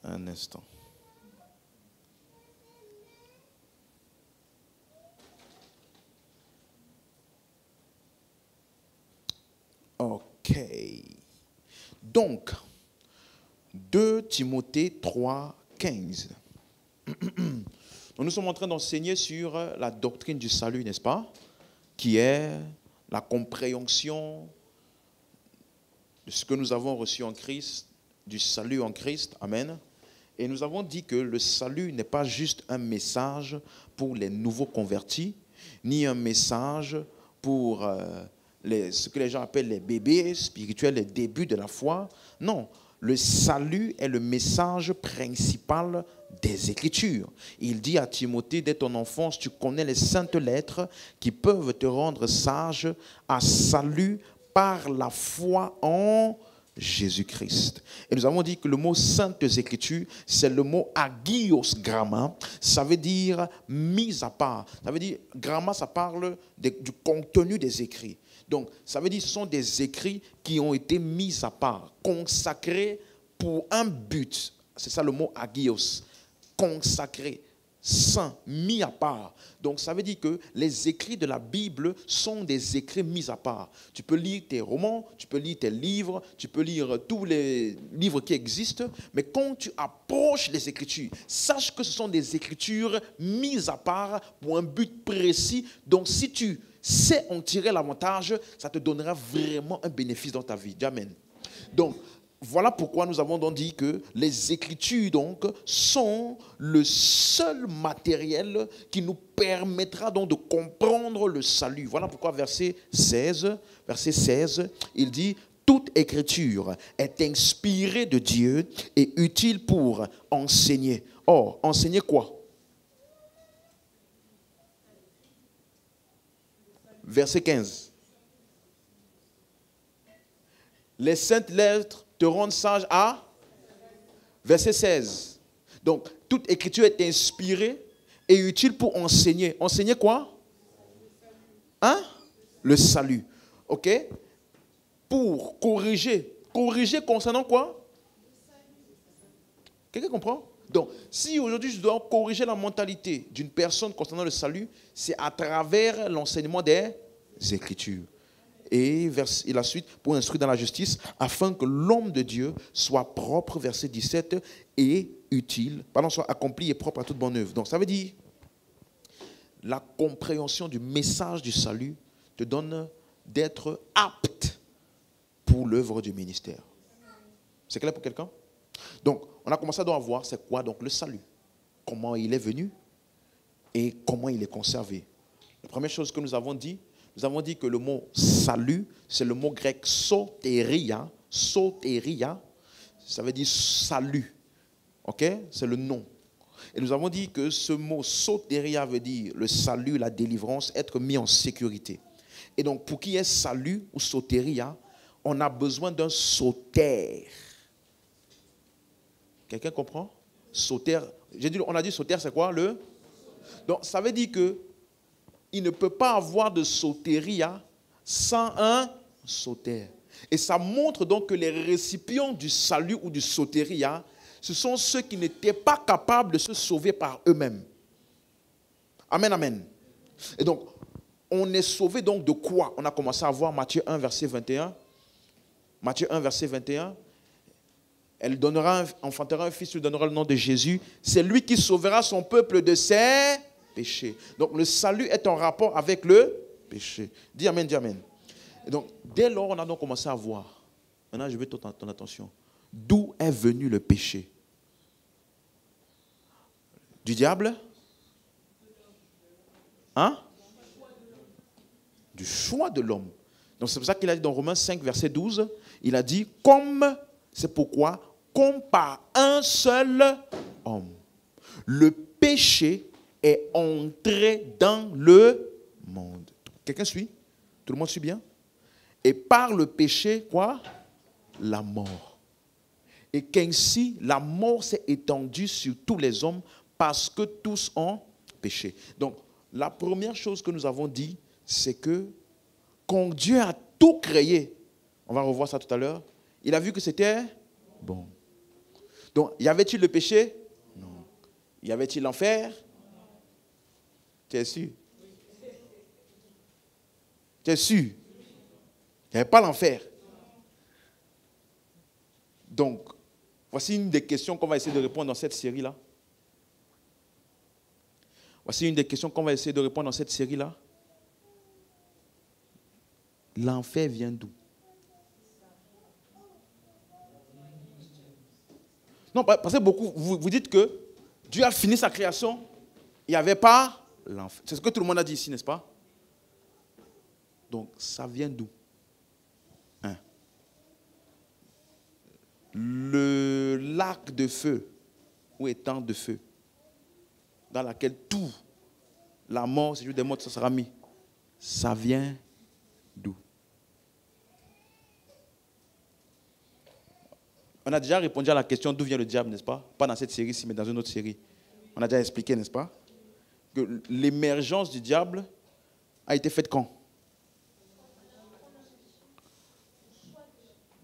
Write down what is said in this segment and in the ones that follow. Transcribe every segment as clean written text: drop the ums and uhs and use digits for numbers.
Un instant. OK. Donc, 2 Timothée 3, 15. Nous sommes en train d'enseigner sur la doctrine du salut, n'est-ce pas? Qui est la compréhension de ce que nous avons reçu en Christ, du salut en Christ. Amen. Et nous avons dit que le salut n'est pas juste un message pour les nouveaux convertis, ni un message pour ce que les gens appellent les bébés spirituels, les débuts de la foi. Non, le salut est le message principal des Écritures. Il dit à Timothée, dès ton enfance, tu connais les saintes lettres qui peuvent te rendre sage à salut par la foi en Jésus-Christ. Et nous avons dit que le mot saintes écritures, c'est le mot agios gramma. Ça veut dire mise à part. Ça veut dire, gramma, ça parle du contenu des écrits. Donc, ça veut dire que ce sont des écrits qui ont été mis à part, consacrés pour un but. C'est ça le mot agios. Consacré, saint, mis à part. Donc ça veut dire que les écrits de la Bible sont des écrits mis à part. Tu peux lire tes romans, tu peux lire tes livres, tu peux lire tous les livres qui existent, mais quand tu approches les Écritures, sache que ce sont des écritures mises à part pour un but précis. Donc si tu sais en tirer l'avantage, ça te donnera vraiment un bénéfice dans ta vie. Amen. Donc, voilà pourquoi nous avons donc dit que les Écritures donc, sont le seul matériel qui nous permettra donc de comprendre le salut. Voilà pourquoi verset 16, il dit « Toute Écriture est inspirée de Dieu et utile pour enseigner. » Or, enseigner quoi? Verset 15. Les saintes lettres te rendent sage à verset 16. Donc, toute écriture est inspirée et utile pour enseigner. Enseigner quoi? Hein? Le salut. OK? Pour corriger. Corriger concernant quoi? Quelqu'un comprend? Donc, si aujourd'hui je dois corriger la mentalité d'une personne concernant le salut, c'est à travers l'enseignement des Écritures. Et la suite, pour instruire dans la justice, afin que l'homme de Dieu soit propre, verset 17, et utile, soit accompli et propre à toute bonne œuvre. Donc ça veut dire, la compréhension du message du salut te donne d'être apte pour l'œuvre du ministère. C'est clair pour quelqu'un? Donc, on a commencé à voir c'est quoi donc le salut, comment il est venu et comment il est conservé. La première chose que nous avons dit que le mot salut, c'est le mot grec soteria. Soteria, ça veut dire salut. OK? C'est le nom. Et nous avons dit que ce mot soteria veut dire le salut, la délivrance, être mis en sécurité. Et donc, pour qu'il y ait salut ou soteria, on a besoin d'un sauter. Quelqu'un comprend? Sauter. On a dit sauter, c'est quoi? Donc, ça veut dire que il ne peut pas avoir de soteria sans un sauter. Et ça montre donc que les récipients du salut ou du soteria, ce sont ceux qui n'étaient pas capables de se sauver par eux-mêmes. Amen, amen. Et donc, on est sauvé donc de quoi? On a commencé à voir Matthieu 1, verset 21. Matthieu 1, verset 21. Elle enfantera un fils, lui donnera le nom de Jésus. C'est lui qui sauvera son peuple de ses péché. Donc le salut est en rapport avec le péché. Dis amen, dis amen. Et donc dès lors, on a donc commencé à voir. Maintenant, je veux ton attention. D'où est venu le péché? Du diable? Hein? Du choix de l'homme. Donc c'est pour ça qu'il a dit dans Romains 5, verset 12, il a dit, c'est pourquoi, comme par un seul homme, le péché est entré dans le monde. Quelqu'un suit? Tout le monde suit bien? Et par le péché, quoi? La mort. Et qu'ainsi, la mort s'est étendue sur tous les hommes parce que tous ont péché. Donc, la première chose que nous avons dit, c'est que quand Dieu a tout créé, on va revoir ça tout à l'heure, il a vu que c'était bon. Donc, y avait-il le péché? Non. Y avait-il l'enfer? Tu es sûr? Tu es sûr? Il n'y avait pas l'enfer. Donc, voici une des questions qu'on va essayer de répondre dans cette série-là. Voici une des questions qu'on va essayer de répondre dans cette série-là. L'enfer vient d'où? Non, parce que beaucoup, vous dites que Dieu a fini sa création, il n'y avait pas l'enfer. C'est ce que tout le monde a dit ici, n'est-ce pas? Donc, ça vient d'où? Le lac de feu, ou étang de feu, dans laquelle tout, la mort, c'est juste des morts, ça sera mis. Ça vient d'où? On a déjà répondu à la question d'où vient le diable, n'est-ce pas? Pas dans cette série-ci, mais dans une autre série. On a déjà expliqué, n'est-ce pas? Que l'émergence du diable a été faite quand?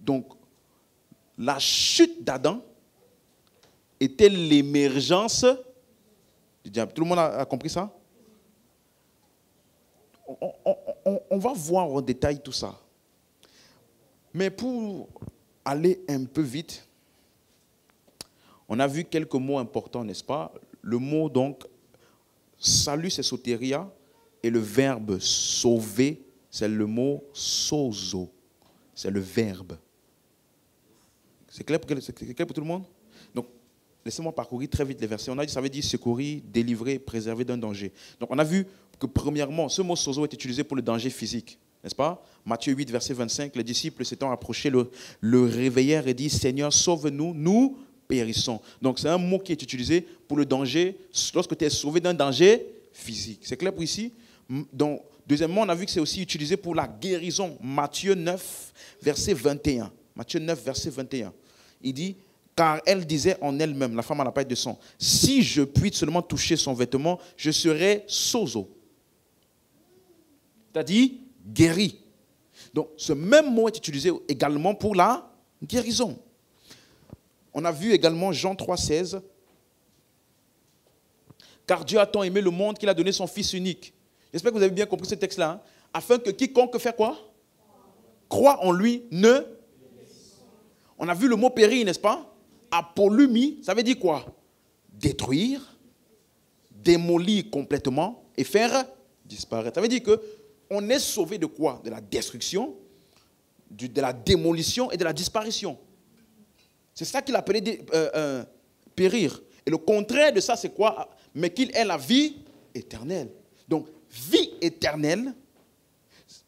Donc, la chute d'Adam était l'émergence du diable. Tout le monde a compris ça? On va voir en détail tout ça. Mais pour aller un peu vite, on a vu quelques mots importants, n'est-ce pas? Le mot, donc, salut, c'est soteria, et le verbe sauver, c'est le mot sozo. C'est le verbe. C'est clair pour tout le monde? Donc, laissez-moi parcourir très vite les versets. On a dit, ça veut dire secourir, délivrer, préserver d'un danger. Donc, on a vu que premièrement, ce mot sozo est utilisé pour le danger physique, n'est-ce pas? Matthieu 8, verset 25, les disciples s'étant approchés le réveillèrent et disent, Seigneur, sauve-nous, nous périssons. Donc, c'est un mot qui est utilisé pour le danger, lorsque tu es sauvé d'un danger physique. C'est clair pour ici? Donc, deuxièmement, on a vu que c'est aussi utilisé pour la guérison. Matthieu 9, verset 21. Matthieu 9, verset 21. Il dit, car elle disait en elle-même, la femme à la paille de sang, si je puis seulement toucher son vêtement, je serai sozo. C'est-à-dire guéri. Donc, ce même mot est utilisé également pour la guérison. On a vu également Jean 3, 16. Car Dieu a tant aimé le monde qu'il a donné son Fils unique. J'espère que vous avez bien compris ce texte-là. Hein, afin que quiconque fait quoi? Croit en lui, ne. On a vu le mot périr, n'est-ce pas? Apolumie, ça veut dire quoi? Détruire, démolir complètement et faire disparaître. Ça veut dire qu'on est sauvé de quoi? De la destruction, de la démolition et de la disparition. C'est ça qu'il appelait périr. Et le contraire de ça, c'est quoi? Mais qu'il ait la vie éternelle. Donc, vie éternelle,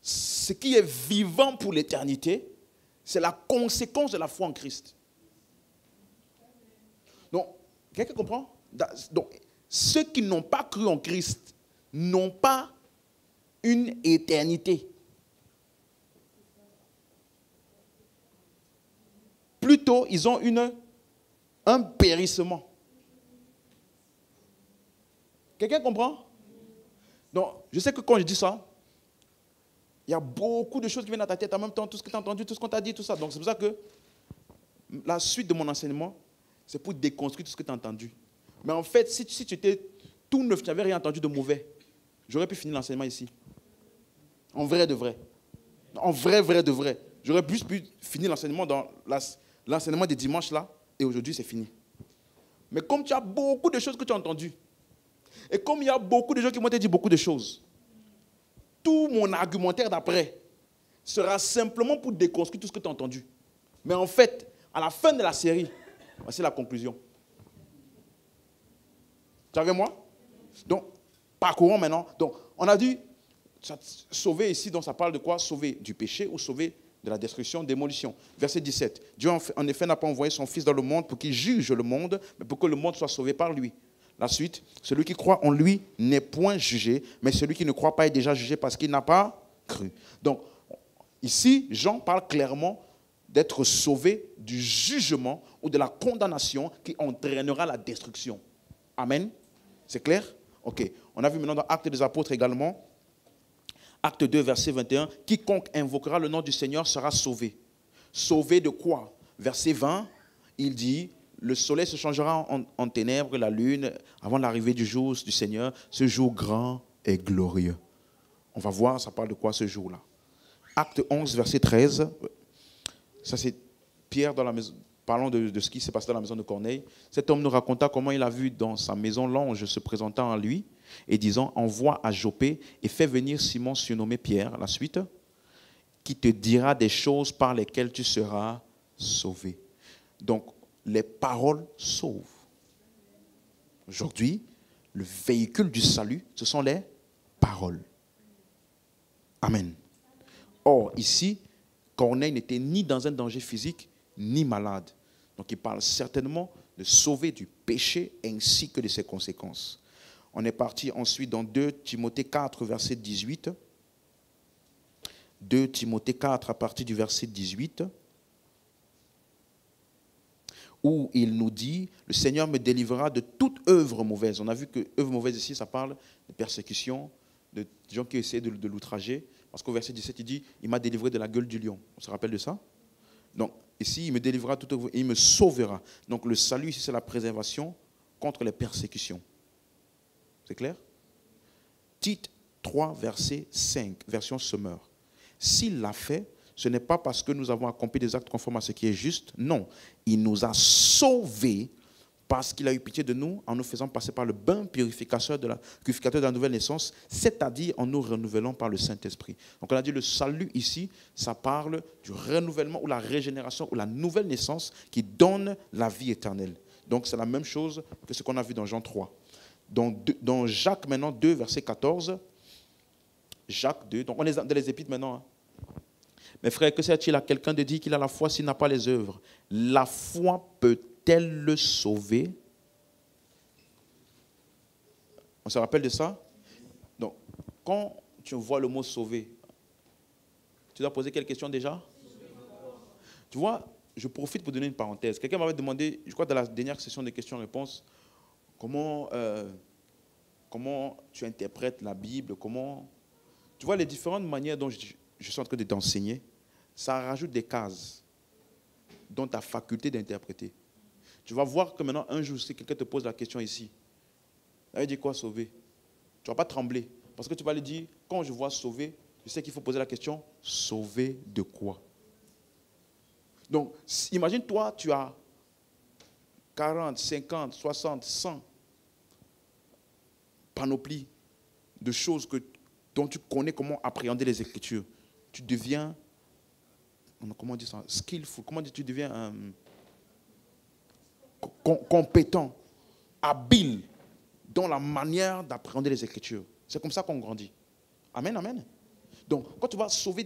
ce qui est vivant pour l'éternité, c'est la conséquence de la foi en Christ. Donc, quelqu'un comprend? Donc, ceux qui n'ont pas cru en Christ n'ont pas une éternité. Plutôt, ils ont un périssement. Quelqu'un comprend? Donc, je sais que quand je dis ça, il y a beaucoup de choses qui viennent à ta tête en même temps, tout ce que tu as entendu, tout ce qu'on t'a dit, tout ça. Donc, c'est pour ça que la suite de mon enseignement, c'est pour déconstruire tout ce que tu as entendu. Mais en fait, si tu étais tout neuf, tu n'avais rien entendu de mauvais, j'aurais pu finir l'enseignement ici. En vrai de vrai. En vrai de vrai. J'aurais pu finir l'enseignement dans l'enseignement des dimanches là, et aujourd'hui, c'est fini. Mais comme tu as beaucoup de choses que tu as entendues, et comme il y a beaucoup de gens qui m'ont dit beaucoup de choses, tout mon argumentaire d'après sera simplement pour déconstruire tout ce que tu as entendu. Mais en fait, à la fin de la série, voici la conclusion. Tu es avec moi? Donc, parcourons maintenant. Donc, on a dit, sauver ici, donc ça parle de quoi? Sauver du péché ou sauver de la destruction, démolition. Verset 17. Dieu, en effet, n'a pas envoyé son Fils dans le monde pour qu'il juge le monde, mais pour que le monde soit sauvé par lui. La suite, celui qui croit en lui n'est point jugé, mais celui qui ne croit pas est déjà jugé parce qu'il n'a pas cru. Donc, ici, Jean parle clairement d'être sauvé du jugement ou de la condamnation qui entraînera la destruction. Amen. C'est clair? Ok. On a vu maintenant dans Actes des Apôtres également, Acte 2, verset 21, quiconque invoquera le nom du Seigneur sera sauvé. Sauvé de quoi? Verset 20, il dit, le soleil se changera en ténèbres, la lune, avant l'arrivée du jour du Seigneur, ce jour grand et glorieux. On va voir, ça parle de quoi ce jour-là. Acte 11, verset 13. Ça, c'est Pierre dans la maison, parlant de ce qui s'est passé dans la maison de Corneille. Cet homme nous raconta comment il a vu dans sa maison l'ange se présentant à lui et disant, envoie à Joppé et fais venir Simon surnommé Pierre, la suite, qui te dira des choses par lesquelles tu seras sauvé. Donc, les paroles sauvent. Aujourd'hui, le véhicule du salut, ce sont les paroles. Amen. Or, ici, Corneille n'était ni dans un danger physique, ni malade. Donc, il parle certainement de sauver du péché ainsi que de ses conséquences. On est parti ensuite dans 2 Timothée 4, verset 18. 2 Timothée 4, à partir du verset 18. Où il nous dit, le Seigneur me délivrera de toute œuvre mauvaise. On a vu que œuvre mauvaise ici, ça parle de persécution, de gens qui essaient de l'outrager. Parce qu'au verset 17, il dit, il m'a délivré de la gueule du lion. On se rappelle de ça? Donc, ici, il me délivrera de toute œuvre, il me sauvera. Donc, le salut ici, c'est la préservation contre les persécutions. C'est clair? Tite 3, verset 5, version Semeur. S'il l'a fait, ce n'est pas parce que nous avons accompli des actes conformes à ce qui est juste. Non, il nous a sauvés parce qu'il a eu pitié de nous en nous faisant passer par le bain purificateur de la nouvelle naissance, c'est-à-dire en nous renouvelant par le Saint-Esprit. Donc on a dit le salut ici, ça parle du renouvellement ou la régénération ou la nouvelle naissance qui donne la vie éternelle. Donc c'est la même chose que ce qu'on a vu dans Jean 3. Dans Jacques maintenant 2, verset 14, Jacques 2, donc on est dans les épîtres maintenant. Hein. Mes frères, que sert-il à quelqu'un de dire qu'il a la foi s'il n'a pas les œuvres? La foi peut-elle le sauver? On se rappelle de ça? Donc, quand tu vois le mot sauver, tu dois poser quelle question déjà? Tu vois, je profite pour donner une parenthèse. Quelqu'un m'avait demandé, je crois dans la dernière session de questions-réponses, comment tu interprètes la Bible, comment... Tu vois les différentes manières dont je suis en train de t'enseigner, ça rajoute des cases dans ta faculté d'interpréter. Tu vas voir que maintenant, un jour, si quelqu'un te pose la question ici, ça veut dire quoi sauver? Tu ne vas pas trembler. Parce que tu vas lui dire, quand je vois sauver, je sais qu'il faut poser la question, sauver de quoi? Donc, imagine-toi, tu as 40, 50, 60, 100 panoplies de choses dont tu connais comment appréhender les Écritures. Tu deviens, comment on dit ça, skillful, comment tu deviens compétent, habile dans la manière d'appréhender les Écritures. C'est comme ça qu'on grandit. Amen, amen. Donc, quand tu vas sauver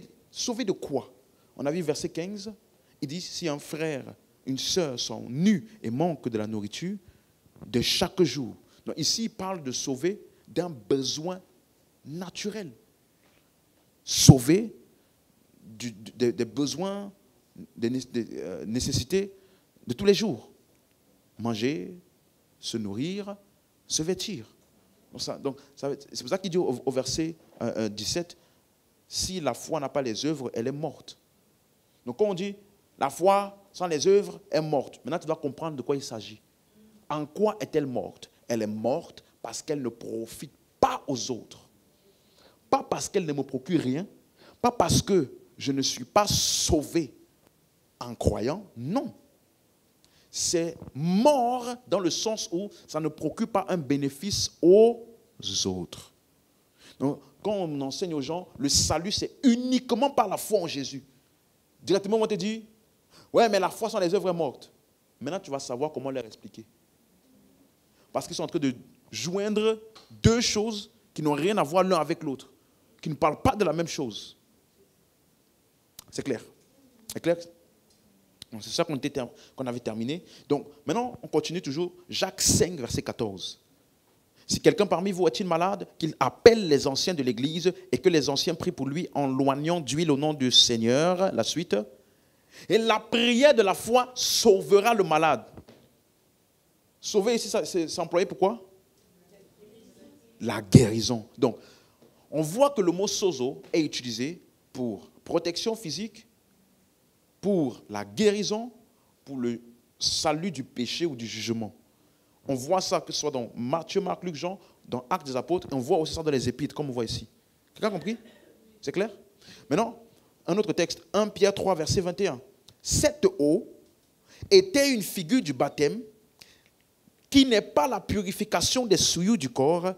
de quoi? On a vu verset 15, il dit, si un frère, une sœur sont nus et manquent de la nourriture de chaque jour. Donc, ici, il parle de sauver d'un besoin naturel. Sauver des besoins, des nécessités de tous les jours. Manger, se nourrir, se vêtir. Donc c'est pour ça qu'il dit au verset 17, si la foi n'a pas les œuvres, elle est morte. Donc quand on dit, la foi sans les œuvres est morte, maintenant tu dois comprendre de quoi il s'agit. En quoi est-elle morte? Elle est morte parce qu'elle ne profite pas aux autres. Pas parce qu'elle ne me procure rien, pas parce que je ne suis pas sauvé en croyant, non. C'est mort dans le sens où ça ne procure pas un bénéfice aux autres. Donc, quand on enseigne aux gens, le salut, c'est uniquement par la foi en Jésus. Directement, on va te dire, ouais, mais la foi sans les œuvres est morte. Maintenant, tu vas savoir comment leur expliquer. Parce qu'ils sont en train de joindre deux choses qui n'ont rien à voir l'un avec l'autre, qui ne parlent pas de la même chose. C'est clair? C'est clair? C'est ça qu'on avait terminé. Donc, maintenant, on continue toujours. Jacques 5, verset 14. Si quelqu'un parmi vous est-il malade, qu'il appelle les anciens de l'Église et que les anciens prient pour lui en loignant d'huile au nom du Seigneur. La suite. Et la prière de la foi sauvera le malade. Sauver ici, c'est employé pourquoi? La guérison. Donc, on voit que le mot sozo est utilisé pour protection physique, pour la guérison, pour le salut du péché ou du jugement. On voit ça que ce soit dans Matthieu, Marc, Luc, Jean, dans Actes des Apôtres, et on voit aussi ça dans les Épîtres, comme on voit ici. Quelqu'un a compris? C'est clair? Maintenant, un autre texte, 1 Pierre 3, verset 21. Cette eau était une figure du baptême qui n'est pas la purification des souillures du corps,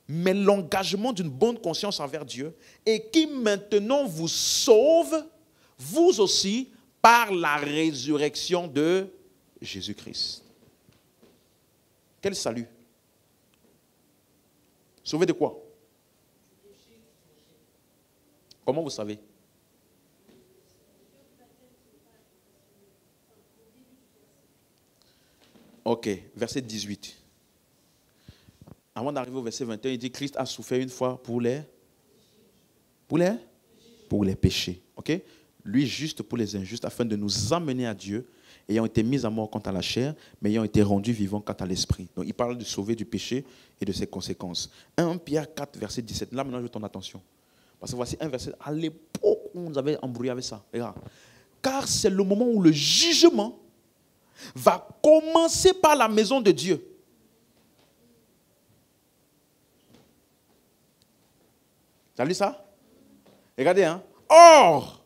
mais l'engagement d'une bonne conscience envers Dieu et qui maintenant vous sauve, vous aussi, par la résurrection de Jésus-Christ. Quel salut? Sauvé de quoi? Comment vous savez? Ok, verset 18. Avant d'arriver au verset 21, il dit Christ a souffert une fois pour les péchés. Ok? Lui juste pour les injustes, afin de nous amener à Dieu, ayant été mis à mort quant à la chair, mais ayant été rendu vivant quant à l'esprit. Donc il parle de sauver du péché et de ses conséquences. 1 Pierre 4, verset 17. Là maintenant je veux ton attention. Parce que voici un verset. À l'époque où on nous avait embrouillé avec ça. Regarde. Car c'est le moment où le jugement va commencer par la maison de Dieu. Tu as lu ça? Regardez, hein. Or,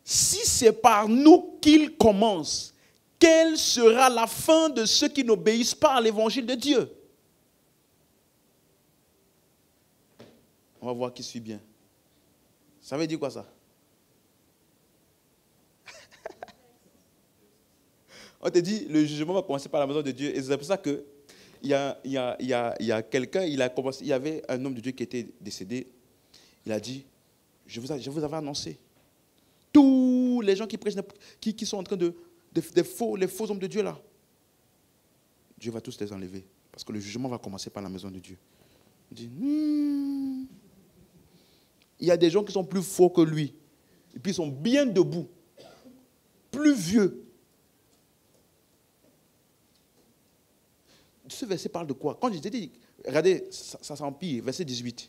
si c'est par nous qu'il commence, quelle sera la fin de ceux qui n'obéissent pas à l'évangile de Dieu? On va voir qui suit bien. Ça veut dire quoi ça? On te dit, le jugement va commencer par la maison de Dieu. Et c'est pour ça que il y a quelqu'un, il y avait un homme de Dieu qui était décédé. Il a dit, je vous avais annoncé. Tous les gens qui prêchent, qui sont en train les faux hommes de Dieu là, Dieu va tous les enlever. Parce que le jugement va commencer par la maison de Dieu. Il dit, il y a des gens qui sont plus faux que lui. Et puis ils sont bien debout. Plus vieux. Ce verset parle de quoi? Quand je t'ai dit, regardez, ça s'empire, verset 18.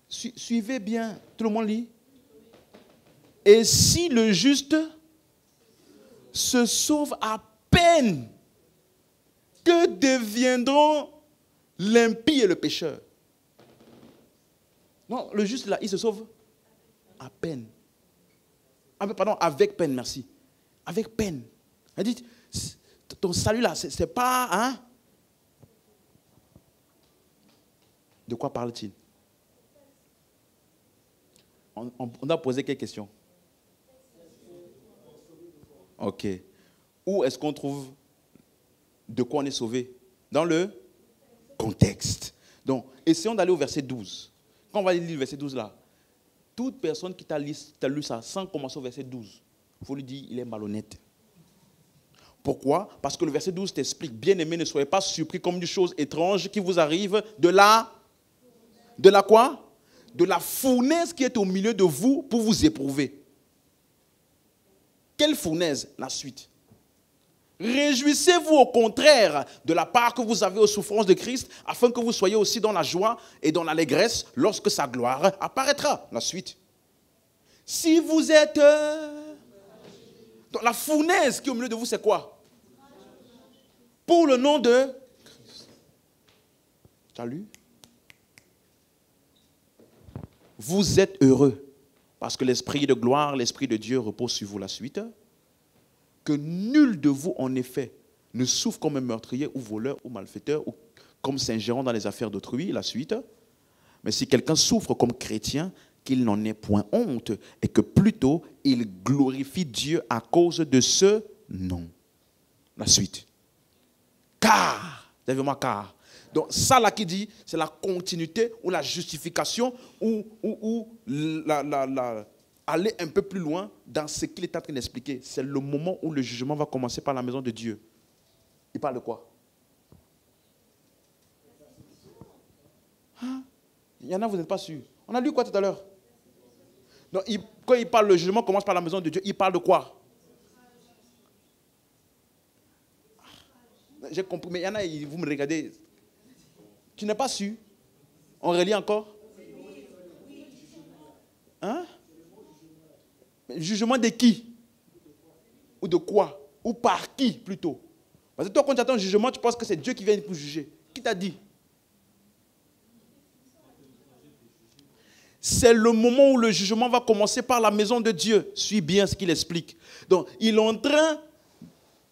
Suivez bien, tout le monde lit. Et si le juste se sauve à peine, que deviendront l'impie et le pécheur? Non, le juste là, il se sauve à peine. Pardon, avec peine, merci. Avec peine. Elle dit, ton salut là, c'est pas, hein? De quoi parle-t-il? On a posé quelques questions. Ok. Où est-ce qu'on trouve de quoi on est sauvé? Dans le contexte. Donc, essayons d'aller au verset 12. Quand on va lire le verset 12 là, toute personne qui t'a lu ça sans commencer au verset 12, il faut lui dire il est malhonnête. Pourquoi? Parce que le verset 12 t'explique, bien-aimés, ne soyez pas surpris comme des choses étranges qui vous arrivent de la quoi? De la fournaise qui est au milieu de vous pour vous éprouver. Quelle fournaise? La suite. Réjouissez-vous au contraire de la part que vous avez aux souffrances de Christ, afin que vous soyez aussi dans la joie et dans l'allégresse lorsque sa gloire apparaîtra. La suite. Si vous êtes... la fournaise qui est au milieu de vous, c'est quoi? Pour le nom de Christ. Tu as lu? Vous êtes heureux parce que l'esprit de gloire, l'esprit de Dieu repose sur vous. La suite. Que nul de vous, en effet, ne souffre comme un meurtrier ou voleur ou malfaiteur ou comme s'ingérant dans les affaires d'autrui. La suite. Mais si quelqu'un souffre comme chrétien, qu'il n'en ait point honte et que plutôt il glorifie Dieu à cause de ce nom. La suite. Car, vous avez vu moi, car. Donc ça là qui dit, c'est la continuité ou la justification ou aller un peu plus loin dans ce qu'il est en train d'expliquer. C'est le moment où le jugement va commencer par la maison de Dieu. Il parle de quoi? Hein? Il y en a, vous n'êtes pas sûr. On a lu quoi tout à l'heure? Donc, quand il parle, le jugement commence par la maison de Dieu, il parle de quoi? J'ai compris, mais il y en a, vous me regardez. Tu n'es pas sûr? On relit encore? Hein? Jugement de qui? Ou de quoi? Ou par qui plutôt? Parce que toi, quand tu attends un jugement, tu penses que c'est Dieu qui vient pour juger. Qui t'a dit? C'est le moment où le jugement va commencer par la maison de Dieu. Suis bien ce qu'il explique. Donc, il est en train,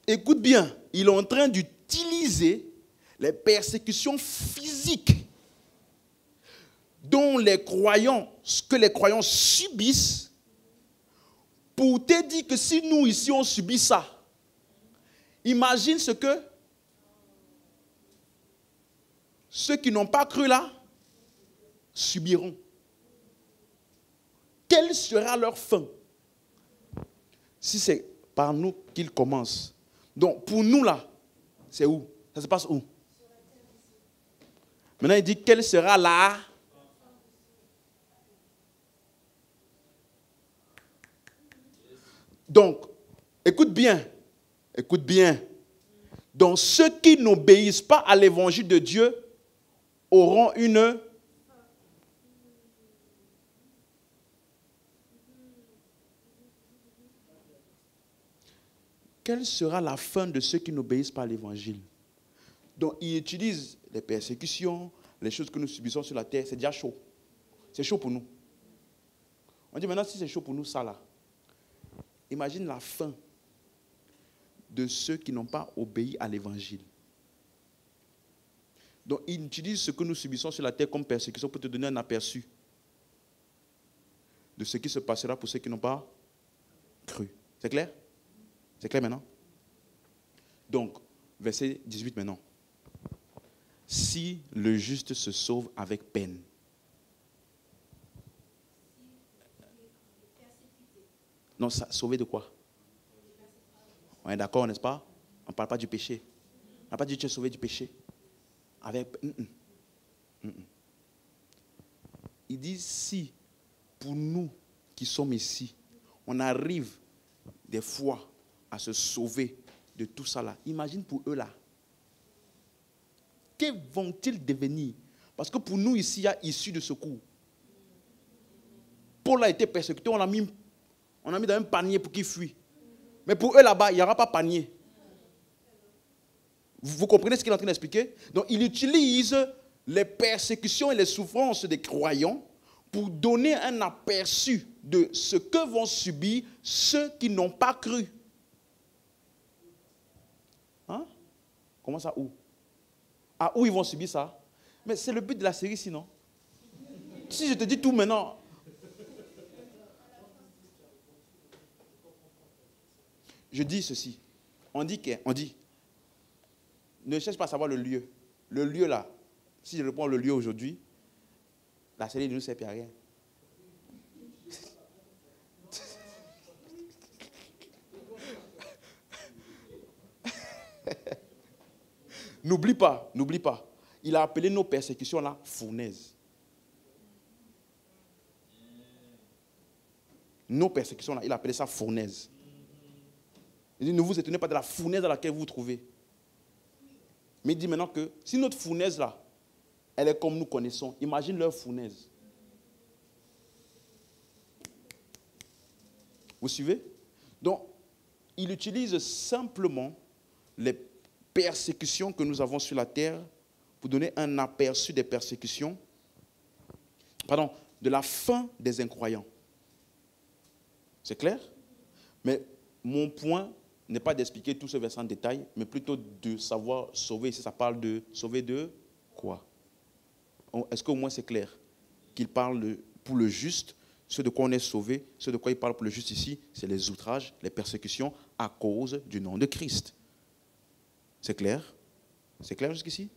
écoute bien, il est en train d'utiliser les persécutions physiques dont les croyants, ce que les croyants subissent, pour te dire que si nous ici on subit ça, imagine ce que ceux qui n'ont pas cru là subiront. Quelle sera leur fin? Si c'est par nous qu'ils commencent. Donc pour nous là, c'est où? Ça se passe où? Maintenant il dit quelle sera la... Donc, écoute bien. Donc ceux qui n'obéissent pas à l'évangile de Dieu auront une... Quelle sera la fin de ceux qui n'obéissent pas à l'évangile? Donc, il utilise les persécutions, les choses que nous subissons sur la terre, c'est déjà chaud. C'est chaud pour nous. On dit maintenant, si c'est chaud pour nous, ça là, imagine la fin de ceux qui n'ont pas obéi à l'évangile. Donc, il utilise ce que nous subissons sur la terre comme persécution pour te donner un aperçu de ce qui se passera pour ceux qui n'ont pas cru. C'est clair? C'est clair maintenant? Donc, verset 18 maintenant. Si le juste se sauve avec peine. Non, ça, sauver de quoi? On est d'accord, n'est-ce pas? On ne parle pas du péché. On n'a pas dit que tu es sauvé du péché. Avec... Il dit si, pour nous qui sommes ici, on arrive des fois à se sauver de tout ça là. Imagine pour eux là. Que vont-ils devenir? Parce que pour nous ici, il y a issue de secours. Paul a été persécuté, on l'a mis dans un panier pour qu'il fuit. Mais pour eux là-bas, il n'y aura pas panier. Vous comprenez ce qu'il est en train d'expliquer? Donc il utilise les persécutions et les souffrances des croyants pour donner un aperçu de ce que vont subir ceux qui n'ont pas cru. Hein? Comment ça, où? Ah, où ils vont subir ça? Mais c'est le but de la série, sinon. Si je te dis tout maintenant. Je dis ceci. On dit, ne cherche pas à savoir le lieu. Le lieu là, si je reprends le lieu aujourd'hui, la série ne nous sert plus à rien. N'oublie pas. Il a appelé nos persécutions là fournaises. Nos persécutions là, il a appelé ça fournaise. Il dit, ne vous étonnez pas de la fournaise dans laquelle vous vous trouvez. Mais il dit maintenant que si notre fournaise là, elle est comme nous connaissons, imagine leur fournaise. Vous suivez? Donc, il utilise simplement les persécutions que nous avons sur la terre pour donner un aperçu des persécutions, de la fin des incroyants. C'est clair? Mais mon point n'est pas d'expliquer tout ce verset en détail, mais plutôt de savoir sauver. Si ça parle de sauver de quoi? Est-ce qu'au moins c'est clair qu'il parle pour le juste, ce de quoi on est sauvé, ce de quoi il parle pour le juste ici, c'est les outrages, les persécutions à cause du nom de Christ. C'est clair? C'est clair jusqu'ici?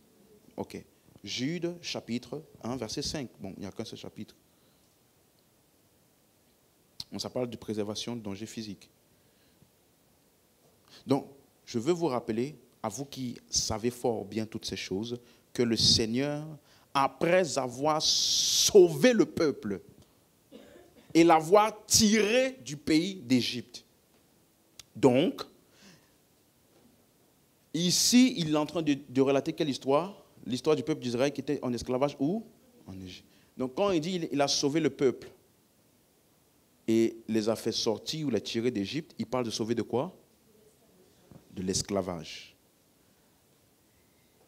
Ok. Jude, chapitre 1, verset 5. Bon, il n'y a qu'un seul chapitre. Ça parle de préservation de dangers physiques. Donc, je veux vous rappeler, à vous qui savez fort bien toutes ces choses, que le Seigneur, après avoir sauvé le peuple et l'avoir tiré du pays d'Égypte. Donc, ici, il est en train de relater quelle histoire? L'histoire du peuple d'Israël qui était en esclavage où? En Égypte. Donc, quand il dit il a sauvé le peuple et les a fait sortir ou les tirer d'Égypte, il parle de sauver de quoi? de l'esclavage,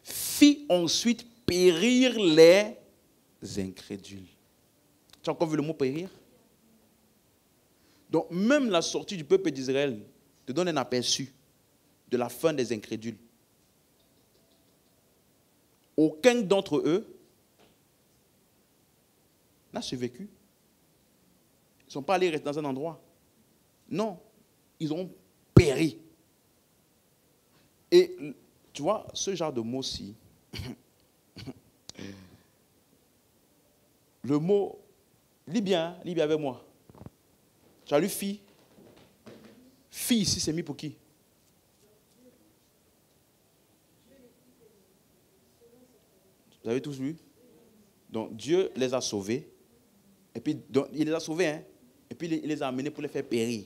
fit ensuite périr les incrédules. Tu as encore vu le mot périr? Donc même la sortie du peuple d'Israël te donne un aperçu de la fin des incrédules. Aucun d'entre eux n'a survécu. Ils ne sont pas allés rester dans un endroit. Non, ils ont péri. Et tu vois, ce genre de mot-ci, le mot, lis bien avec moi. Tu as lu fille? Fille ici, c'est mis pour qui? Vous avez tous lu? Donc Dieu les a sauvés. Et puis donc, il les a sauvés, hein? Et puis il les a amenés pour les faire périr.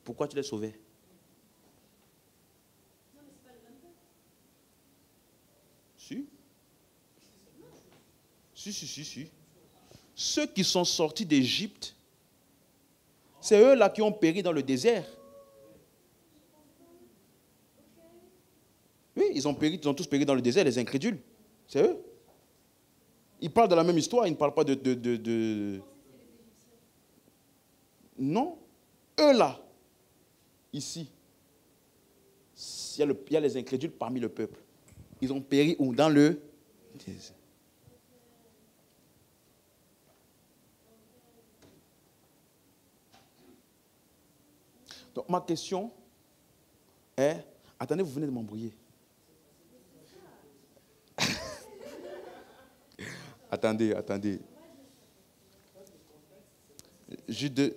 Pourquoi tu les sauvais? Si. Si. Ceux qui sont sortis d'Égypte, c'est eux là qui ont péri dans le désert. Oui, ils ont tous péri dans le désert, les incrédules. C'est eux. Ils parlent de la même histoire, ils ne parlent pas de... Non. Eux là, ici, il y a les incrédules parmi le peuple. Ils ont péri où? Dans le désert. Donc ma question est, attendez, vous venez de m'embrouiller. Attendez. Jude.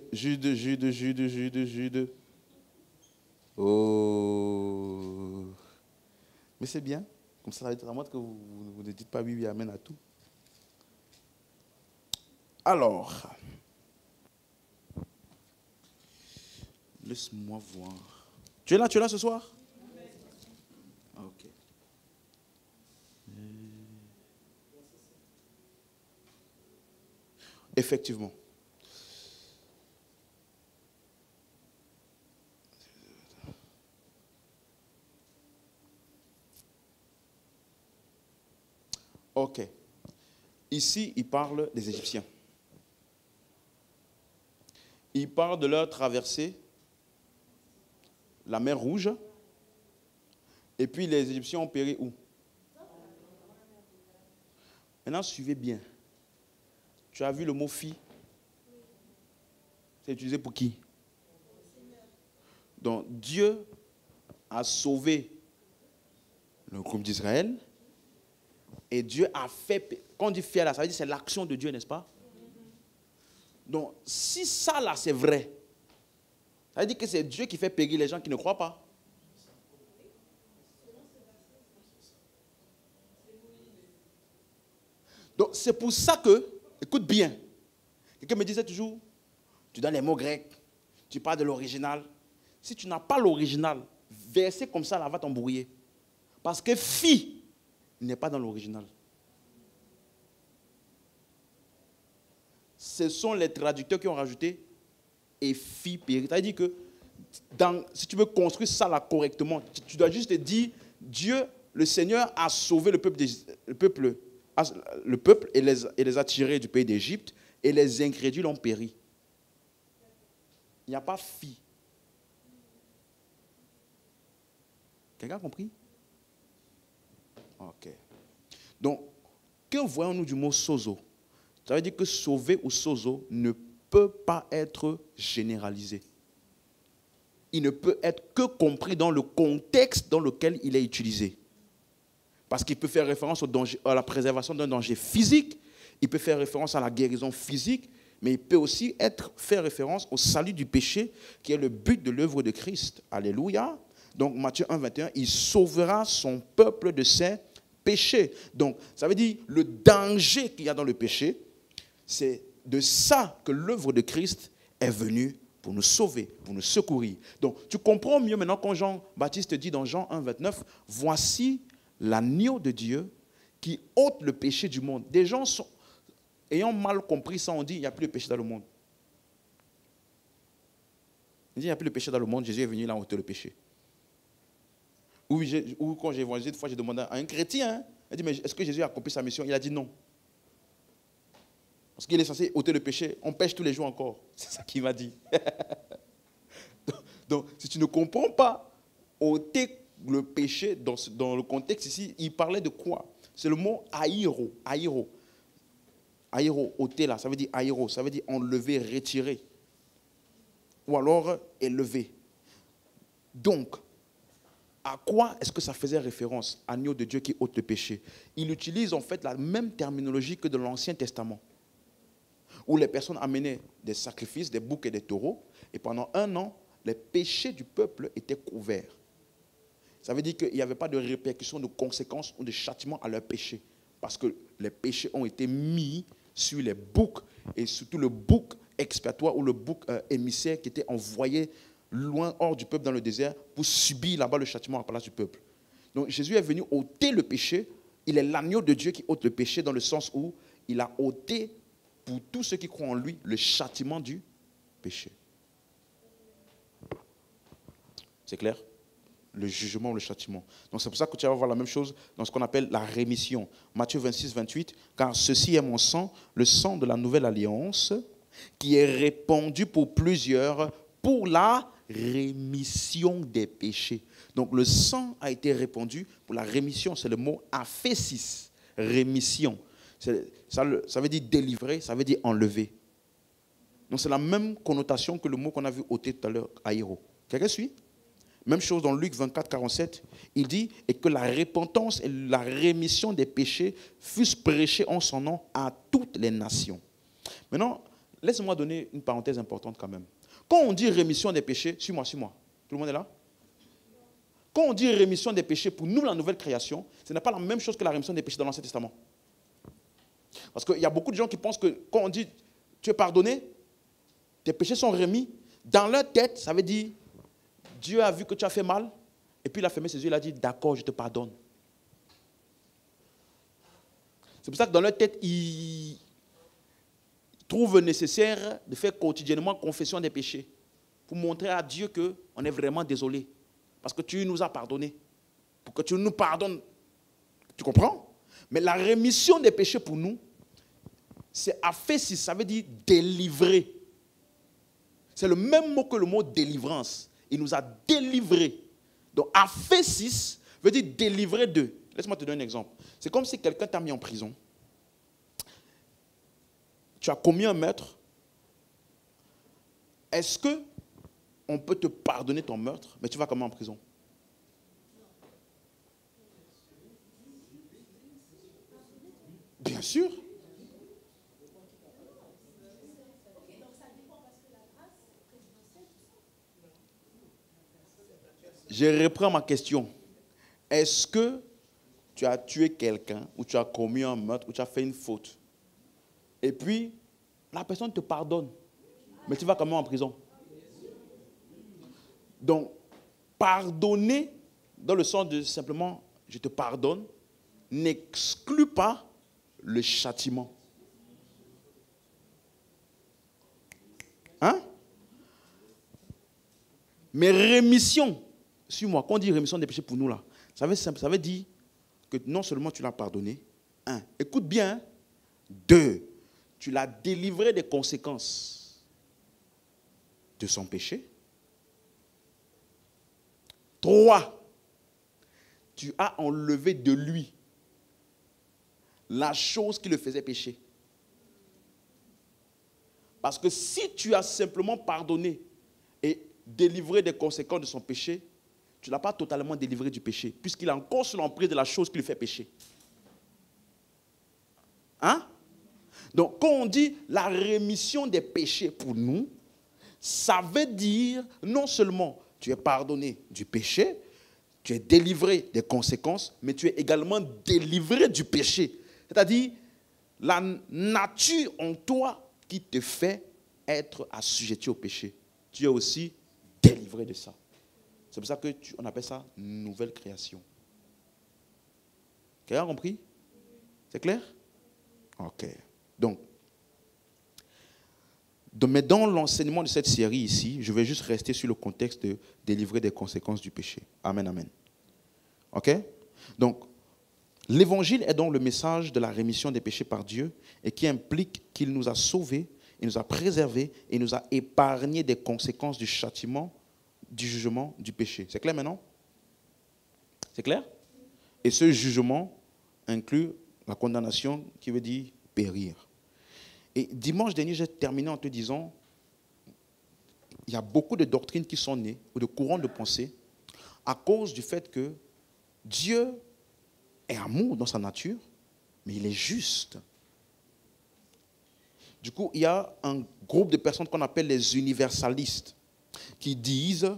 Oh. Mais c'est bien. Comme ça montre que vous ne dites pas oui, amen à tout. Alors, laisse-moi voir. Tu es là ce soir? Ok. Effectivement. Ok. Ici, il parle des Égyptiens. Il parle de leur traversée, la mer Rouge. Et puis les Égyptiens ont péri où? Maintenant, suivez bien. Tu as vu le mot fille? C'est utilisé pour qui? Donc, Dieu a sauvé le groupe d'Israël. Et Dieu a fait... Quand on dit faire là, ça veut dire que c'est l'action de Dieu, n'est-ce pas? Donc, si ça là, c'est vrai, ça veut dire que c'est Dieu qui fait périr les gens qui ne croient pas. Donc, c'est pour ça que, écoute bien, quelqu'un me disait toujours, tu donnes les mots grecs, tu parles de l'original. Si tu n'as pas l'original, verser comme ça, là, va t'embrouiller. Parce que fille n'est pas dans l'original. Ce sont les traducteurs qui ont rajouté et fille périt. Ça veut dire que si tu veux construire ça là correctement, tu dois juste te dire, Dieu, le Seigneur a sauvé le peuple et les a tirés du pays d'Égypte, et les incrédules ont péri. Il n'y a pas fille. Quelqu'un a compris? Ok. Donc, que voyons-nous du mot sozo? Ça veut dire que sauver ou sozo ne peut pas être généralisé. Il ne peut être que compris dans le contexte dans lequel il est utilisé. Parce qu'il peut faire référence au danger, à la préservation d'un danger physique, il peut faire référence à la guérison physique, mais il peut aussi faire référence au salut du péché, qui est le but de l'œuvre de Christ. Alléluia. Donc Matthieu 1, 21, il sauvera son peuple de ses péchés. Donc ça veut dire le danger qu'il y a dans le péché, c'est de ça que l'œuvre de Christ est venue pour nous sauver, pour nous secourir. Donc tu comprends mieux maintenant quand Jean-Baptiste dit dans Jean 1, 29, voici l'agneau de Dieu qui ôte le péché du monde. Des gens ayant mal compris ça, on dit il n'y a plus de péché dans le monde. Il dit il n'y a plus de péché dans le monde, Jésus est venu là ôter le péché. Ou quand j'ai évangélisé, une fois, j'ai demandé à un chrétien, il dit, mais est-ce que Jésus a accompli sa mission? Il a dit non. Parce qu'il est censé ôter le péché. On pêche tous les jours encore. C'est ça qu'il m'a dit. donc, si tu ne comprends pas ôter le péché dans le contexte ici, il parlait de quoi? C'est le mot aïro. Aïro. Aïro, ôter là, ça veut dire aïro, ça veut dire enlever, retirer. Ou alors élever. Donc, à quoi est-ce que ça faisait référence? Agneau de Dieu qui ôte le péché. Il utilise en fait la même terminologie que de l'Ancien Testament, où les personnes amenaient des sacrifices, des boucs et des taureaux, et pendant 1 an, les péchés du peuple étaient couverts. Ça veut dire qu'il n'y avait pas de répercussions, de conséquences ou de châtiments à leurs péchés, parce que les péchés ont été mis sur les boucs, et surtout le bouc expiatoire ou le bouc émissaire qui était envoyé loin, hors du peuple dans le désert, pour subir là-bas le châtiment à la place du peuple. Donc Jésus est venu ôter le péché. Il est l'agneau de Dieu qui ôte le péché, dans le sens où il a ôté pour tous ceux qui croient en lui le châtiment du péché. C'est clair? Le jugement ou le châtiment. Donc c'est pour ça que tu vas voir la même chose dans ce qu'on appelle la rémission. Matthieu 26, 28. Car ceci est mon sang, le sang de la nouvelle alliance, qui est répandu pour plusieurs pour la rémission des péchés. Donc le sang a été répandu pour la rémission. C'est le mot aphésis, rémission. Ça veut dire délivrer, ça veut dire enlever. Donc c'est la même connotation que le mot qu'on a vu ôter tout à l'heure, aïro. Quelqu'un suit? Même chose dans Luc 24, 47, il dit « Et que la repentance et la rémission des péchés fussent prêchées en son nom à toutes les nations. » Maintenant, laisse-moi donner une parenthèse importante quand même. Quand on dit rémission des péchés, suis-moi. Tout le monde est là? Quand on dit rémission des péchés, pour nous, la nouvelle création, ce n'est pas la même chose que la rémission des péchés dans l'Ancien Testament. Parce qu'il y a beaucoup de gens qui pensent que quand on dit « tu es pardonné », tes péchés sont remis, dans leur tête, ça veut dire Dieu a vu que tu as fait mal, et puis il a fermé ses yeux, il a dit, d'accord, je te pardonne. C'est pour ça que dans leur tête, ils trouvent nécessaire de faire quotidiennement confession des péchés, pour montrer à Dieu qu'on est vraiment désolé, parce que tu nous as pardonné, pour que tu nous pardonnes. Tu comprends? Mais la rémission des péchés pour nous, c'est aphésis, ça veut dire délivrer. C'est le même mot que le mot délivrance. Il nous a délivrés. Donc, aphésis veut dire délivrer de. Laisse-moi te donner un exemple. C'est comme si quelqu'un t'a mis en prison. Tu as commis un meurtre. Est-ce qu'on peut te pardonner ton meurtre, mais tu vas quand même en prison? Bien sûr. Je reprends ma question. Est-ce que tu as tué quelqu'un, ou tu as commis un meurtre, ou tu as fait une faute, et puis la personne te pardonne, mais tu vas quand même en prison? Donc, pardonner, dans le sens de simplement je te pardonne, n'exclut pas le châtiment. Hein? Mais rémission, suis-moi, quand on dit rémission des péchés pour nous là, ça veut dire que non seulement tu l'as pardonné, 1, écoute bien, 2, tu l'as délivré des conséquences de son péché, 3, tu as enlevé de lui la chose qui le faisait pécher. Parce que si tu as simplement pardonné et délivré des conséquences de son péché, tu ne l'as pas totalement délivré du péché, puisqu'il est encore sous l'emprise de la chose qui lui fait pécher. Hein? Donc, quand on dit la rémission des péchés pour nous, ça veut dire non seulement tu es pardonné du péché, tu es délivré des conséquences, mais tu es également délivré du péché. C'est-à-dire la nature en toi qui te fait être assujetti au péché. Tu es aussi délivré de ça. C'est pour ça qu'on appelle ça nouvelle création. Quelqu'un a compris? C'est clair? Ok. Donc, mais dans l'enseignement de cette série ici, je vais juste rester sur le contexte de délivrer des conséquences du péché. Amen, amen. OK? Donc, l'évangile est donc le message de la rémission des péchés par Dieu et qui implique qu'il nous a sauvés, il nous a préservés et nous a épargnés des conséquences du châtiment, du jugement, du péché. C'est clair maintenant? C'est clair? Et ce jugement inclut la condamnation qui veut dire périr. Et dimanche dernier, j'ai terminé en te disant, il y a beaucoup de doctrines qui sont nées, ou de courants de pensée, à cause du fait que Dieu est amour dans sa nature, mais il est juste. Du coup, il y a un groupe de personnes qu'on appelle les universalistes, qui disent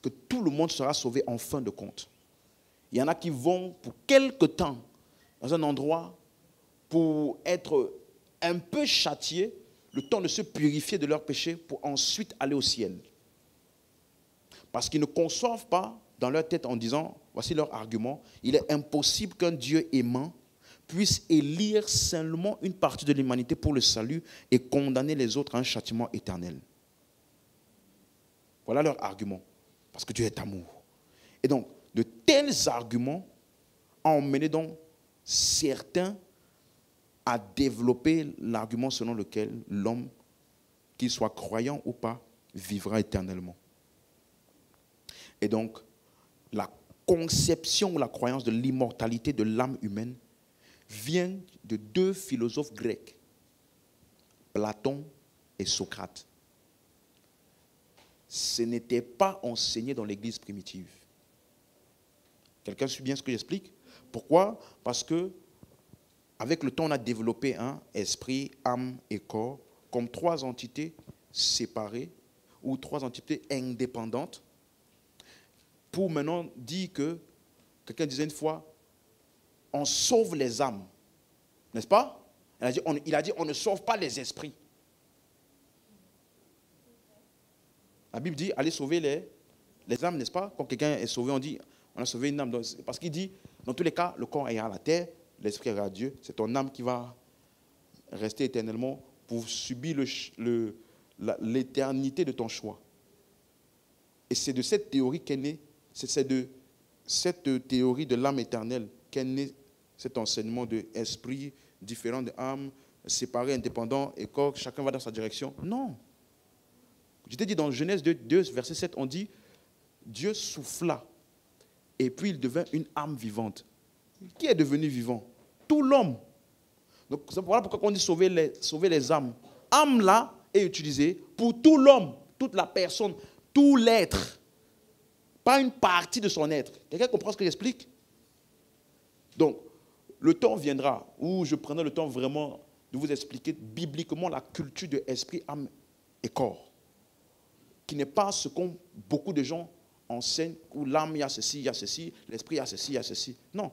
que tout le monde sera sauvé en fin de compte. Il y en a qui vont pour quelque temps dans un endroit pour être un peu châtiés, le temps de se purifier de leurs péchés pour ensuite aller au ciel. Parce qu'ils ne conçoivent pas dans leur tête en disant, voici leur argument, il est impossible qu'un Dieu aimant puisse élire seulement une partie de l'humanité pour le salut et condamner les autres à un châtiment éternel. Voilà leur argument. Parce que Dieu est amour. Et donc, de tels arguments ont emmené donc certains à développer l'argument selon lequel l'homme, qu'il soit croyant ou pas, vivra éternellement. Et donc, la conception ou la croyance de l'immortalité de l'âme humaine vient de deux philosophes grecs, Platon et Socrate. Ce n'était pas enseigné dans l'Église primitive. Quelqu'un suit bien ce que j'explique? Pourquoi? Parce que avec le temps, on a développé esprit, âme et corps comme trois entités séparées ou trois entités indépendantes pour maintenant dire que, quelqu'un disait une fois, on sauve les âmes. N'est-ce pas? Il a dit, on ne sauve pas les esprits. La Bible dit, allez sauver les âmes, n'est-ce pas? Quand quelqu'un est sauvé, on dit, on a sauvé une âme. Parce qu'il dit, dans tous les cas, le corps est à la terre, l'esprit est à Dieu. C'est ton âme qui va rester éternellement pour subir l'éternité de ton choix. Et c'est de cette théorie qu'est né, c'est de cette théorie de l'âme éternelle qu'est né cet enseignement de esprit différent de âme, séparé, indépendant, et corps, chacun va dans sa direction. Non. Je t'ai dit dans Genèse 2, verset 7, on dit, Dieu souffla, et puis il devint une âme vivante. Qui est devenu vivant? Tout l'homme. Donc voilà pourquoi on dit sauver les âmes. Âme là est utilisée pour tout l'homme, toute la personne, tout l'être. Pas une partie de son être. Quelqu'un comprend ce que j'explique? Donc, le temps viendra où je prendrai le temps vraiment de vous expliquer bibliquement la culture de esprit, âme et corps. Qui n'est pas ce qu'ont beaucoup de gens enseignent, où l'âme, il y a ceci, l'esprit, il y a ceci, il y a ceci. Non.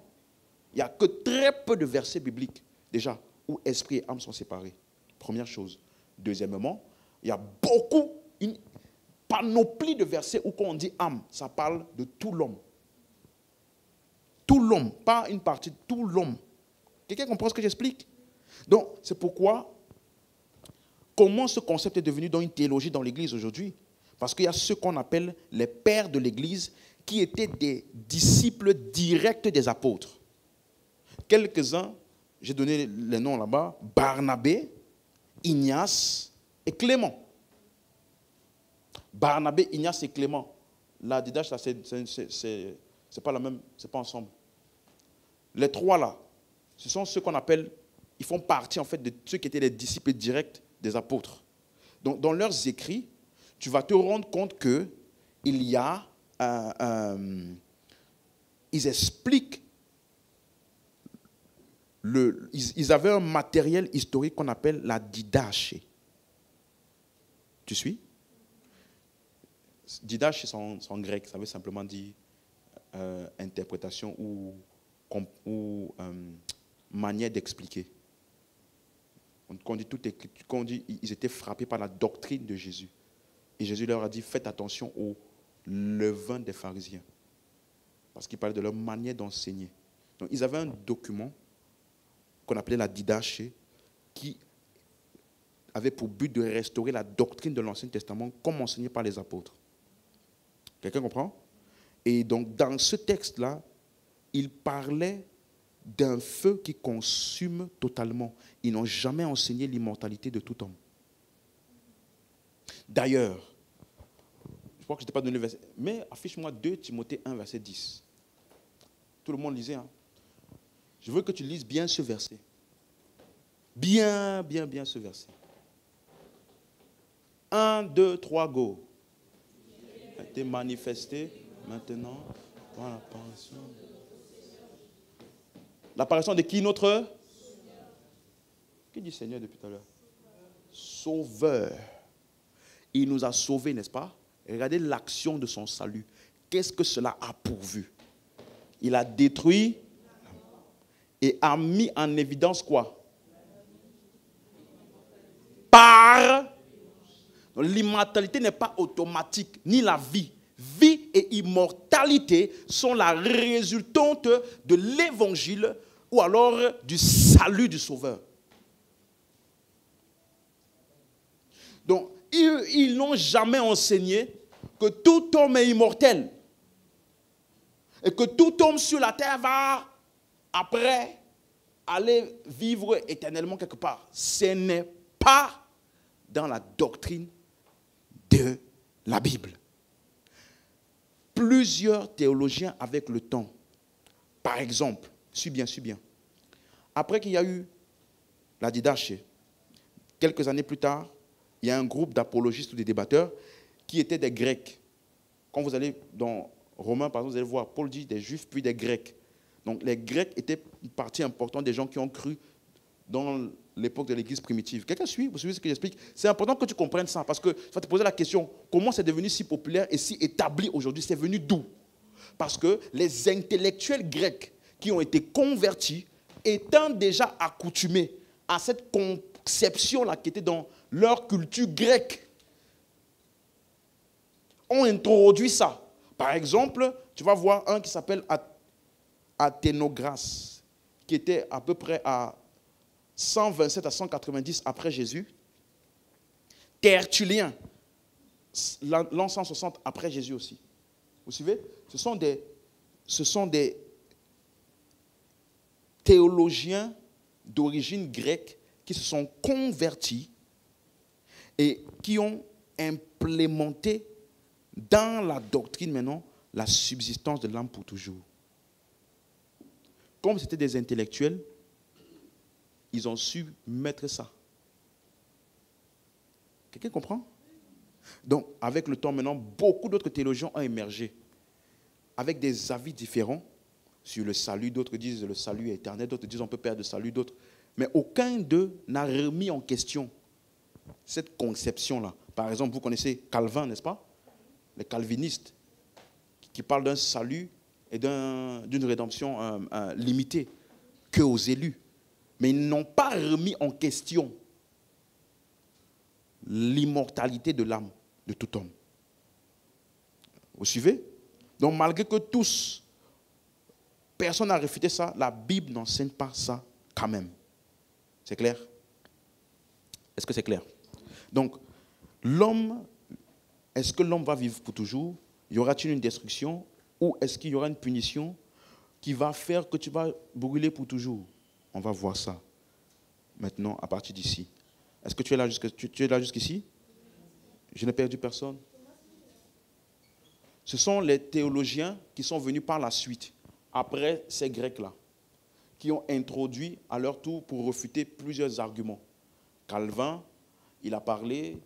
Il n'y a que très peu de versets bibliques, déjà, où esprit et âme sont séparés. Première chose. Deuxièmement, il y a une panoplie de versets où quand on dit âme, ça parle de tout l'homme. Tout l'homme, pas une partie, tout l'homme. Quelqu'un comprend ce que j'explique? Donc, c'est pourquoi, comment ce concept est devenu dans une théologie dans l'Église aujourd'hui? Parce qu'il y a ceux qu'on appelle les pères de l'Église qui étaient des disciples directs des apôtres. Quelques-uns, j'ai donné les noms là-bas, Barnabé, Ignace et Clément. Barnabé, Ignace et Clément. La Didache, là, c'est pas la même, c'est pas ensemble. Les trois là, ce sont ceux qu'on appelle, ils font partie en fait de ceux qui étaient les disciples directs des apôtres. Donc dans leurs écrits, tu vas te rendre compte que il y a, ils expliquent, ils avaient un matériel historique qu'on appelle la didache. Tu suis? Didache, c'est en grec, ça veut simplement dire interprétation ou manière d'expliquer. Quand on dit ils étaient frappés par la doctrine de Jésus. Et Jésus leur a dit, faites attention au levain des pharisiens. Parce qu'il parlait de leur manière d'enseigner. Donc ils avaient un document qu'on appelait la didache, qui avait pour but de restaurer la doctrine de l'Ancien Testament comme enseigné par les apôtres. Quelqu'un comprend? Et donc dans ce texte-là, ils parlaient d'un feu qui consume totalement. Ils n'ont jamais enseigné l'immortalité de tout homme. D'ailleurs, je crois que je ne t'ai pas donné le verset, mais affiche-moi 2 Timothée 1, verset 10. Tout le monde lisait. Hein? Je veux que tu lises bien ce verset. Bien ce verset. 1, 2, 3, go. A été manifesté maintenant par l'apparition. L'apparition de qui notre? Qui dit Seigneur depuis tout à l'heure? Sauveur. Il nous a sauvés, n'est-ce pas? Regardez l'action de son salut. Qu'est-ce que cela a pourvu? Il a détruit et a mis en évidence quoi? Par... L'immortalité n'est pas automatique, ni la vie. Vie et immortalité sont la résultante de l'évangile ou alors du salut du Sauveur. Donc, ils n'ont jamais enseigné que tout homme est immortel et que tout homme sur la terre va, après, aller vivre éternellement quelque part. Ce n'est pas dans la doctrine de la Bible. Plusieurs théologiens avec le temps, par exemple, suis bien, après qu'il y a eu la Didache, quelques années plus tard, il y a un groupe d'apologistes ou de débatteurs qui étaient des Grecs. Quand vous allez dans Romains, par exemple, vous allez voir, Paul dit des Juifs puis des Grecs. Donc les Grecs étaient une partie importante des gens qui ont cru dans l'époque de l'Église primitive. Quelqu'un suit? Vous suivez ce que j'explique? C'est important que tu comprennes ça, parce que tu vas te poser la question, comment c'est devenu si populaire et si établi aujourd'hui? C'est venu d'où? Parce que les intellectuels grecs qui ont été convertis, étant déjà accoutumés à cette conception-là qui était dans leur culture grecque, ont introduit ça. Par exemple, tu vas voir un qui s'appelle Athénogras, qui était à peu près à 127 à 190 après Jésus. Tertullien, l'an 160 après Jésus aussi. Vous suivez? Ce sont des théologiens d'origine grecque qui se sont convertis et qui ont implémenté dans la doctrine maintenant la subsistance de l'âme pour toujours. Comme c'était des intellectuels, ils ont su mettre ça. Quelqu'un comprend? Donc, avec le temps maintenant, beaucoup d'autres théologiens ont émergé avec des avis différents sur le salut. D'autres disent le salut est éternel, d'autres disent on peut perdre le salut, d'autres. Mais aucun d'eux n'a remis en question cette conception-là. Par exemple, vous connaissez Calvin, n'est-ce pas? Les calvinistes qui parlent d'un salut et d'une rédemption limitée que aux élus. Mais ils n'ont pas remis en question l'immortalité de l'âme de tout homme. Vous suivez? Donc malgré que tous, personne n'a réfuté ça, la Bible n'enseigne pas ça quand même. C'est clair? Est-ce que c'est clair? Donc, l'homme, est-ce que l'homme va vivre pour toujours? Y aura-t-il une destruction? Ou est-ce qu'il y aura une punition qui va faire que tu vas brûler pour toujours? On va voir ça maintenant à partir d'ici. Est-ce que tu es là jusqu'ici? Je n'ai perdu personne. Ce sont les théologiens qui sont venus par la suite, après ces Grecs-là, qui ont introduit à leur tour pour refuter plusieurs arguments. Calvin, il a parlé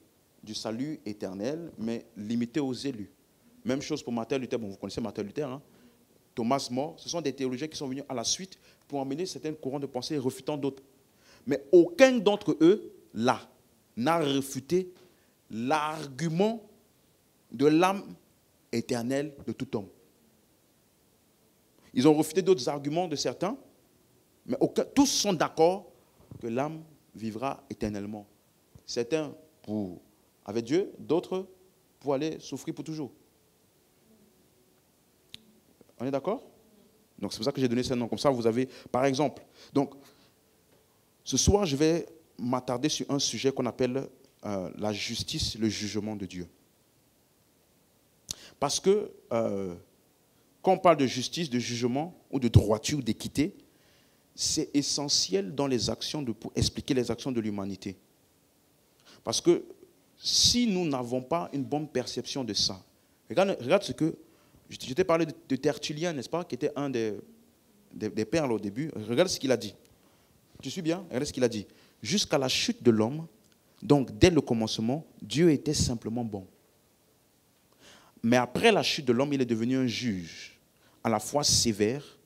du salut éternel, mais limité aux élus. Même chose pour Martin Luther. Bon, vous connaissez Martin Luther, hein? Thomas More. Ce sont des théologiens qui sont venus à la suite pour emmener certains courants de pensée refutant d'autres. Mais aucun d'entre eux, là, n'a refuté l'argument de l'âme éternelle de tout homme. Ils ont refuté d'autres arguments de certains, mais tous sont d'accord que l'âme vivra éternellement. Certains avec Dieu, d'autres pour aller souffrir pour toujours. On est d'accord? Donc c'est pour ça que j'ai donné ce nom. Comme ça, vous avez, par exemple. Donc, ce soir, je vais m'attarder sur un sujet qu'on appelle la justice, le jugement de Dieu. Parce que quand on parle de justice, de jugement, ou de droiture, d'équité, c'est essentiel dans les actions pour expliquer les actions de l'humanité. Parce que si nous n'avons pas une bonne perception de ça, regarde ce que, je t'ai parlé de Tertullien, n'est-ce pas, qui était un des pères là, au début. Regarde ce qu'il a dit. Tu suis bien? Regarde ce qu'il a dit. Jusqu'à la chute de l'homme, donc dès le commencement, Dieu était simplement bon. Mais après la chute de l'homme, il est devenu un juge, à la fois sévère,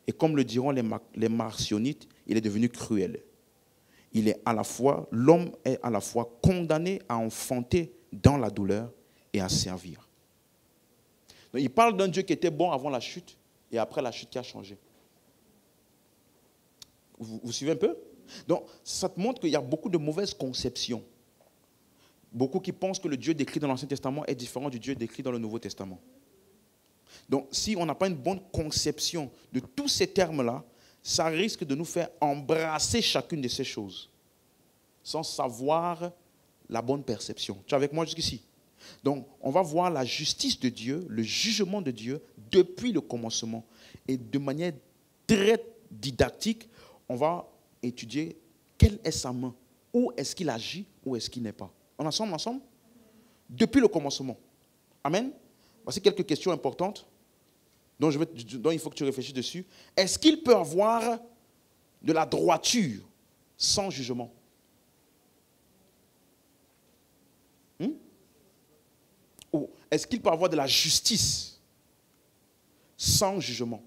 et comme le diront les marcionites, il est devenu cruel. L'homme est à la fois condamné à enfanter dans la douleur et à servir. Donc, il parle d'un Dieu qui était bon avant la chute, et après la chute qui a changé. Vous suivez un peu? Donc, ça te montre qu'il y a beaucoup de mauvaises conceptions. Beaucoup qui pensent que le Dieu décrit dans l'Ancien Testament est différent du Dieu décrit dans le Nouveau Testament. Donc, si on n'a pas une bonne conception de tous ces termes-là, ça risque de nous faire embrasser chacune de ces choses, sans savoir la bonne perception. Tu es avec moi jusqu'ici? Donc, on va voir la justice de Dieu, le jugement de Dieu depuis le commencement. Et de manière très didactique, on va étudier quelle est sa main. Où est-ce qu'il agit, où est-ce qu'il n'est pas. On est ensemble? Depuis le commencement. Amen. Voici quelques questions importantes dont il faut que tu réfléchisses dessus. Est-ce qu'il peut avoir de la droiture sans jugement? Ou est-ce qu'il peut avoir de la justice sans jugement?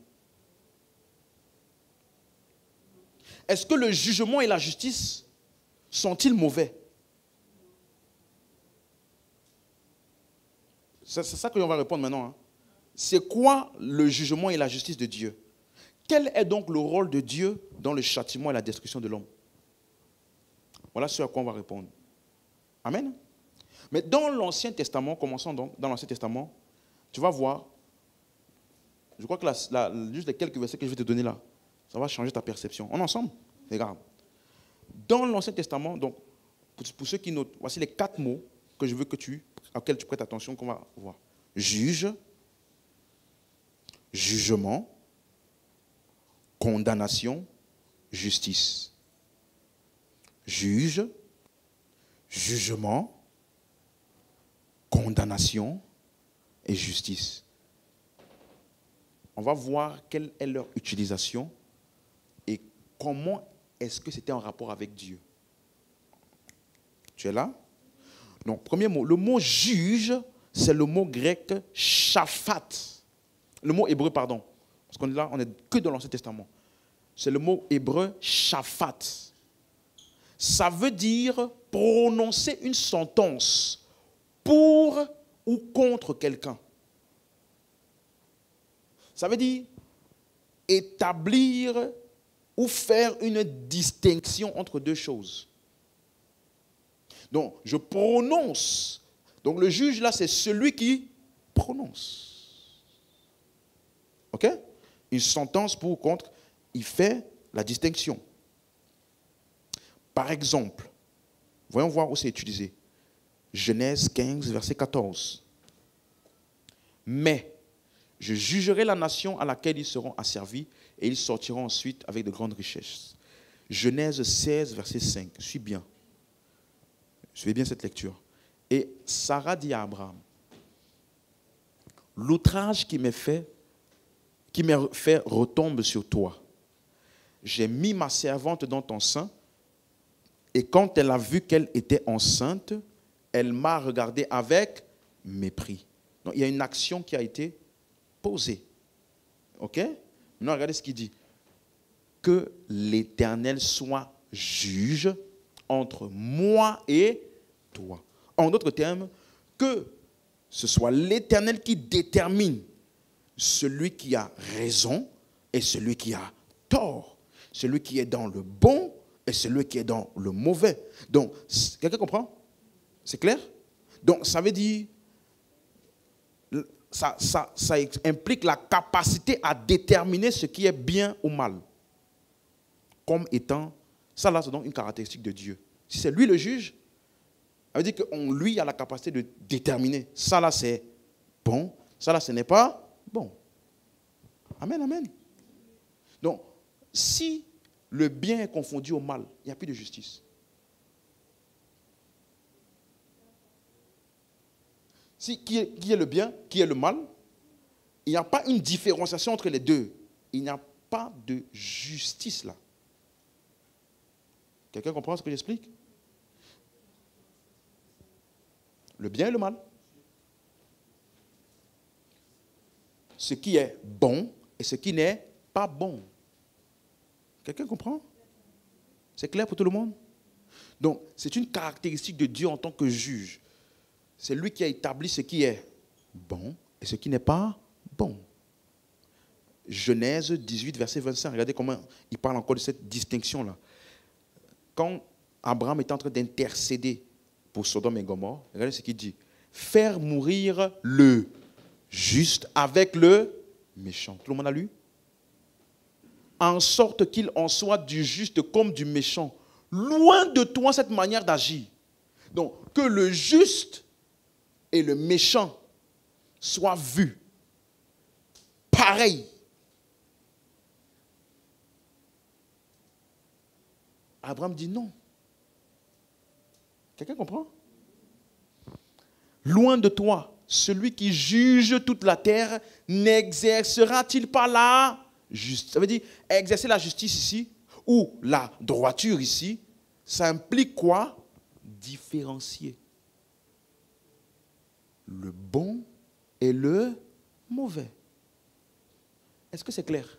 Est-ce que le jugement et la justice sont-ils mauvais? C'est ça que l'on va répondre maintenant. Hein. C'est quoi le jugement et la justice de Dieu? Quel est donc le rôle de Dieu dans le châtiment et la destruction de l'homme? Voilà ce à quoi on va répondre. Amen. Mais dans l'Ancien Testament, commençons donc dans l'Ancien Testament, tu vas voir, je crois que juste les quelques versets que je vais te donner là, ça va changer ta perception. On est ensemble? Regarde. Dans l'Ancien Testament, donc, pour ceux qui notent, voici les 4 mots que je veux auxquels tu prêtes attention, qu'on va voir. Juge, jugement, condamnation, justice. Juge, jugement, condamnation et justice. On va voir quelle est leur utilisation et comment est-ce que c'était en rapport avec Dieu. Tu es là? Donc, premier mot, le mot juge, c'est le mot grec shaphat. Le mot hébreu, pardon. Parce qu'on est là, on n'est que dans l'Ancien Testament. C'est le mot hébreu shaphat. Ça veut dire prononcer une sentence pour ou contre quelqu'un. Ça veut dire établir ou faire une distinction entre deux choses. Donc, je prononce. Donc, le juge, là, c'est celui qui prononce. OK? Une sentence pour ou contre, il fait la distinction. Par exemple, voyons voir où c'est utilisé. Genèse 15, verset 14. Mais je jugerai la nation à laquelle ils seront asservis et ils sortiront ensuite avec de grandes richesses. Genèse 16, verset 5. Suis bien. Suivez bien cette lecture. Et Sarah dit à Abraham, l'outrage qui m'est fait retombe sur toi. J'ai mis ma servante dans ton sein et quand elle a vu qu'elle était enceinte, elle m'a regardé avec mépris. Donc il y a une action qui a été posée. OK? Maintenant regardez ce qu'il dit. Que l'Éternel soit juge entre moi et toi. En d'autres termes, que ce soit l'Éternel qui détermine celui qui a raison et celui qui a tort. Celui qui est dans le bon et celui qui est dans le mauvais. Donc, quelqu'un comprend? C'est clair? Donc, ça veut dire, ça implique la capacité à déterminer ce qui est bien ou mal. Comme étant, ça là, c'est donc une caractéristique de Dieu. Si c'est lui le juge, ça veut dire qu'on lui a la capacité de déterminer. Ça là, c'est bon, ça là, ce n'est pas bon. Amen, amen. Donc, si le bien est confondu au mal, il n'y a plus de justice. Si, qui est le bien, qui est le mal, il n'y a pas une différenciation entre les deux. Il n'y a pas de justice là. Quelqu'un comprend ce que j'explique? Le bien et le mal. Ce qui est bon et ce qui n'est pas bon. Quelqu'un comprend? C'est clair pour tout le monde? Donc, c'est une caractéristique de Dieu en tant que juge. C'est lui qui a établi ce qui est bon et ce qui n'est pas bon. Genèse 18, verset 25. Regardez comment il parle encore de cette distinction-là. Quand Abraham est en train d'intercéder pour Sodome et Gomorrhe, regardez ce qu'il dit. Faire mourir le juste avec le méchant. Tout le monde a lu? En sorte qu'il en soit du juste comme du méchant. Loin de toi cette manière d'agir. Donc, que le juste et le méchant soient vus pareil. Abraham dit non. Quelqu'un comprend? Loin de toi, celui qui juge toute la terre n'exercera-t-il pas la justice? Ça veut dire, exercer la justice ici, ou la droiture ici, ça implique quoi? Différencier le bon et le mauvais. Est-ce que c'est clair?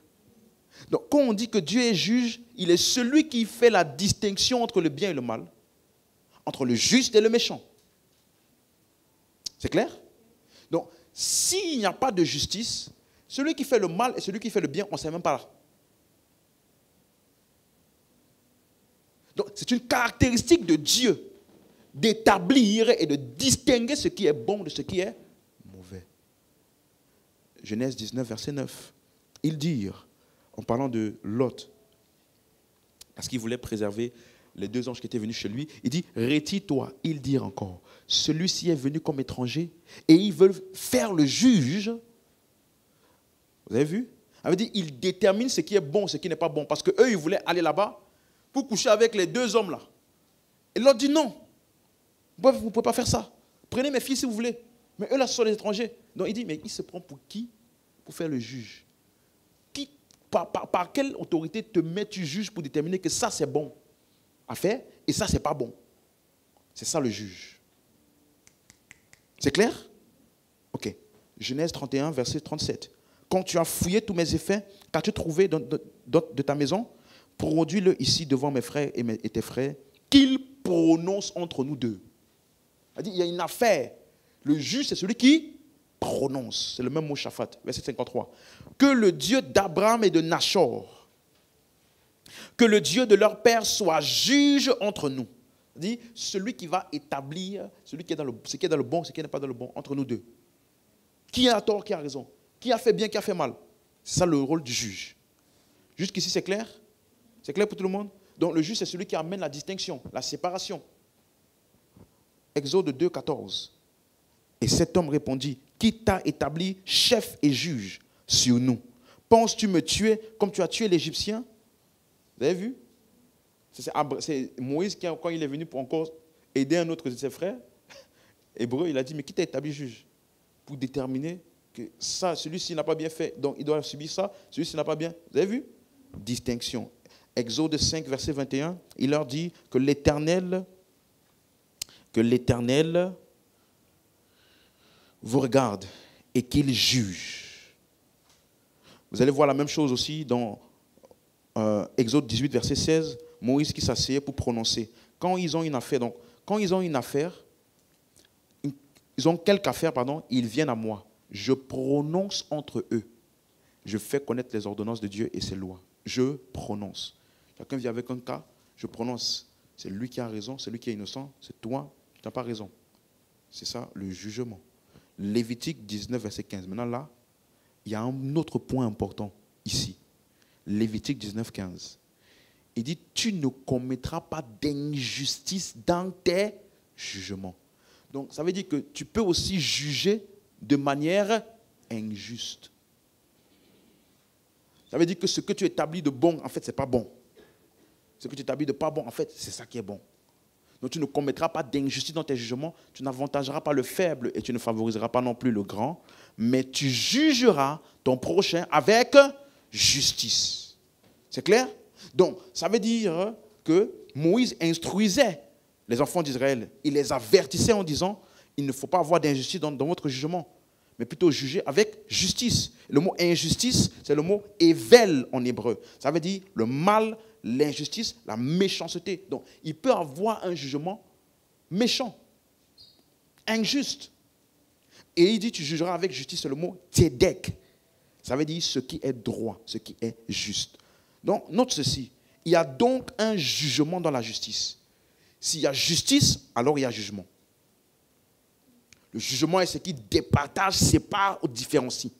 Donc, quand on dit que Dieu est juge, il est celui qui fait la distinction entre le bien et le mal, entre le juste et le méchant. C'est clair? Donc, s'il n'y a pas de justice, celui qui fait le mal et celui qui fait le bien, on ne sait même pas là. Donc, c'est une caractéristique de Dieu d'établir et de distinguer ce qui est bon de ce qui est mauvais. Genèse 19, verset 9. Ils dirent, en parlant de Lot, parce qu'il voulait préserver les deux anges qui étaient venus chez lui, il dit, retire-toi. Ils dirent encore, celui-ci est venu comme étranger et ils veulent faire le juge. Vous avez vu? Ça veut dire, ils déterminent ce qui est bon, ce qui n'est pas bon, parce qu'eux, ils voulaient aller là-bas pour coucher avec les deux hommes là. Et l'autre dit non. Vous ne pouvez pas faire ça. Prenez mes filles si vous voulez. Mais eux là, ce sont les étrangers. Donc il dit, mais il se prend pour qui? Pour faire le juge. Par quelle autorité te mets-tu juge pour déterminer que ça c'est bon à faire et ça c'est pas bon? C'est ça le juge. C'est clair? Ok. Genèse 31, verset 37. Quand tu as fouillé tous mes effets, qu'as-tu trouvé de ta maison? Produis-le ici devant mes frères et tes frères, qu'ils prononcent entre nous deux. Il y a une affaire. Le juge, c'est celui qui prononce. C'est le même mot shaphat, verset 53. Que le Dieu d'Abraham et de Nachor, que le Dieu de leur père soit juge entre nous. Dit celui qui va établir ce qui est dans le bon, ce qui n'est pas dans le bon, entre nous deux. Qui a tort, qui a raison? Qui a fait bien, qui a fait mal? C'est ça le rôle du juge. Jusqu'ici, c'est clair? C'est clair pour tout le monde? Donc le juge, c'est celui qui amène la distinction, la séparation. Exode 2, 14. Et cet homme répondit, qui t'a établi chef et juge sur nous? Penses-tu me tuer comme tu as tué l'Égyptien? Vous avez vu? C'est Moïse qui, quand il est venu pour encore aider un autre de ses frères, hébreu, il a dit, mais qui t'a établi juge? Pour déterminer que ça, celui-ci n'a pas bien fait, donc il doit subir ça, celui-ci n'a pas bien. Vous avez vu? Distinction. Exode 5, verset 21, il leur dit que l'Éternel vous regarde et qu'il juge. Vous allez voir la même chose aussi dans Exode 18, verset 16, Moïse qui s'asseyait pour prononcer. Quand ils ont une affaire, ils ont quelque affaire, ils viennent à moi. Je prononce entre eux. Je fais connaître les ordonnances de Dieu et ses lois. Je prononce. Quelqu'un vient avec un cas, je prononce. C'est lui qui a raison, c'est lui qui est innocent, c'est toi, tu n'as pas raison. C'est ça le jugement. Lévitique 19, verset 15. Maintenant là, il y a un autre point important ici. Lévitique 19, 15. Il dit, tu ne commettras pas d'injustice dans tes jugements. Donc ça veut dire que tu peux aussi juger de manière injuste. Ça veut dire que ce que tu établis de bon, en fait, ce n'est pas bon. Ce que tu établis de pas bon, en fait, c'est ça qui est bon. Donc tu ne commettras pas d'injustice dans tes jugements, tu n'avantageras pas le faible et tu ne favoriseras pas non plus le grand, mais tu jugeras ton prochain avec justice. C'est clair? Donc, ça veut dire que Moïse instruisait les enfants d'Israël. Il les avertissait en disant, il ne faut pas avoir d'injustice dans votre jugement, mais plutôt juger avec justice. Le mot injustice, c'est le mot ével en hébreu. Ça veut dire le mal, l'injustice, la méchanceté. Donc, il peut avoir un jugement méchant, injuste. Et il dit, tu jugeras avec justice, c'est le mot tzedek. Ça veut dire ce qui est droit, ce qui est juste. Donc, note ceci. Il y a donc un jugement dans la justice. S'il y a justice, alors il y a jugement. Le jugement est ce qui départage, sépare ou différencie.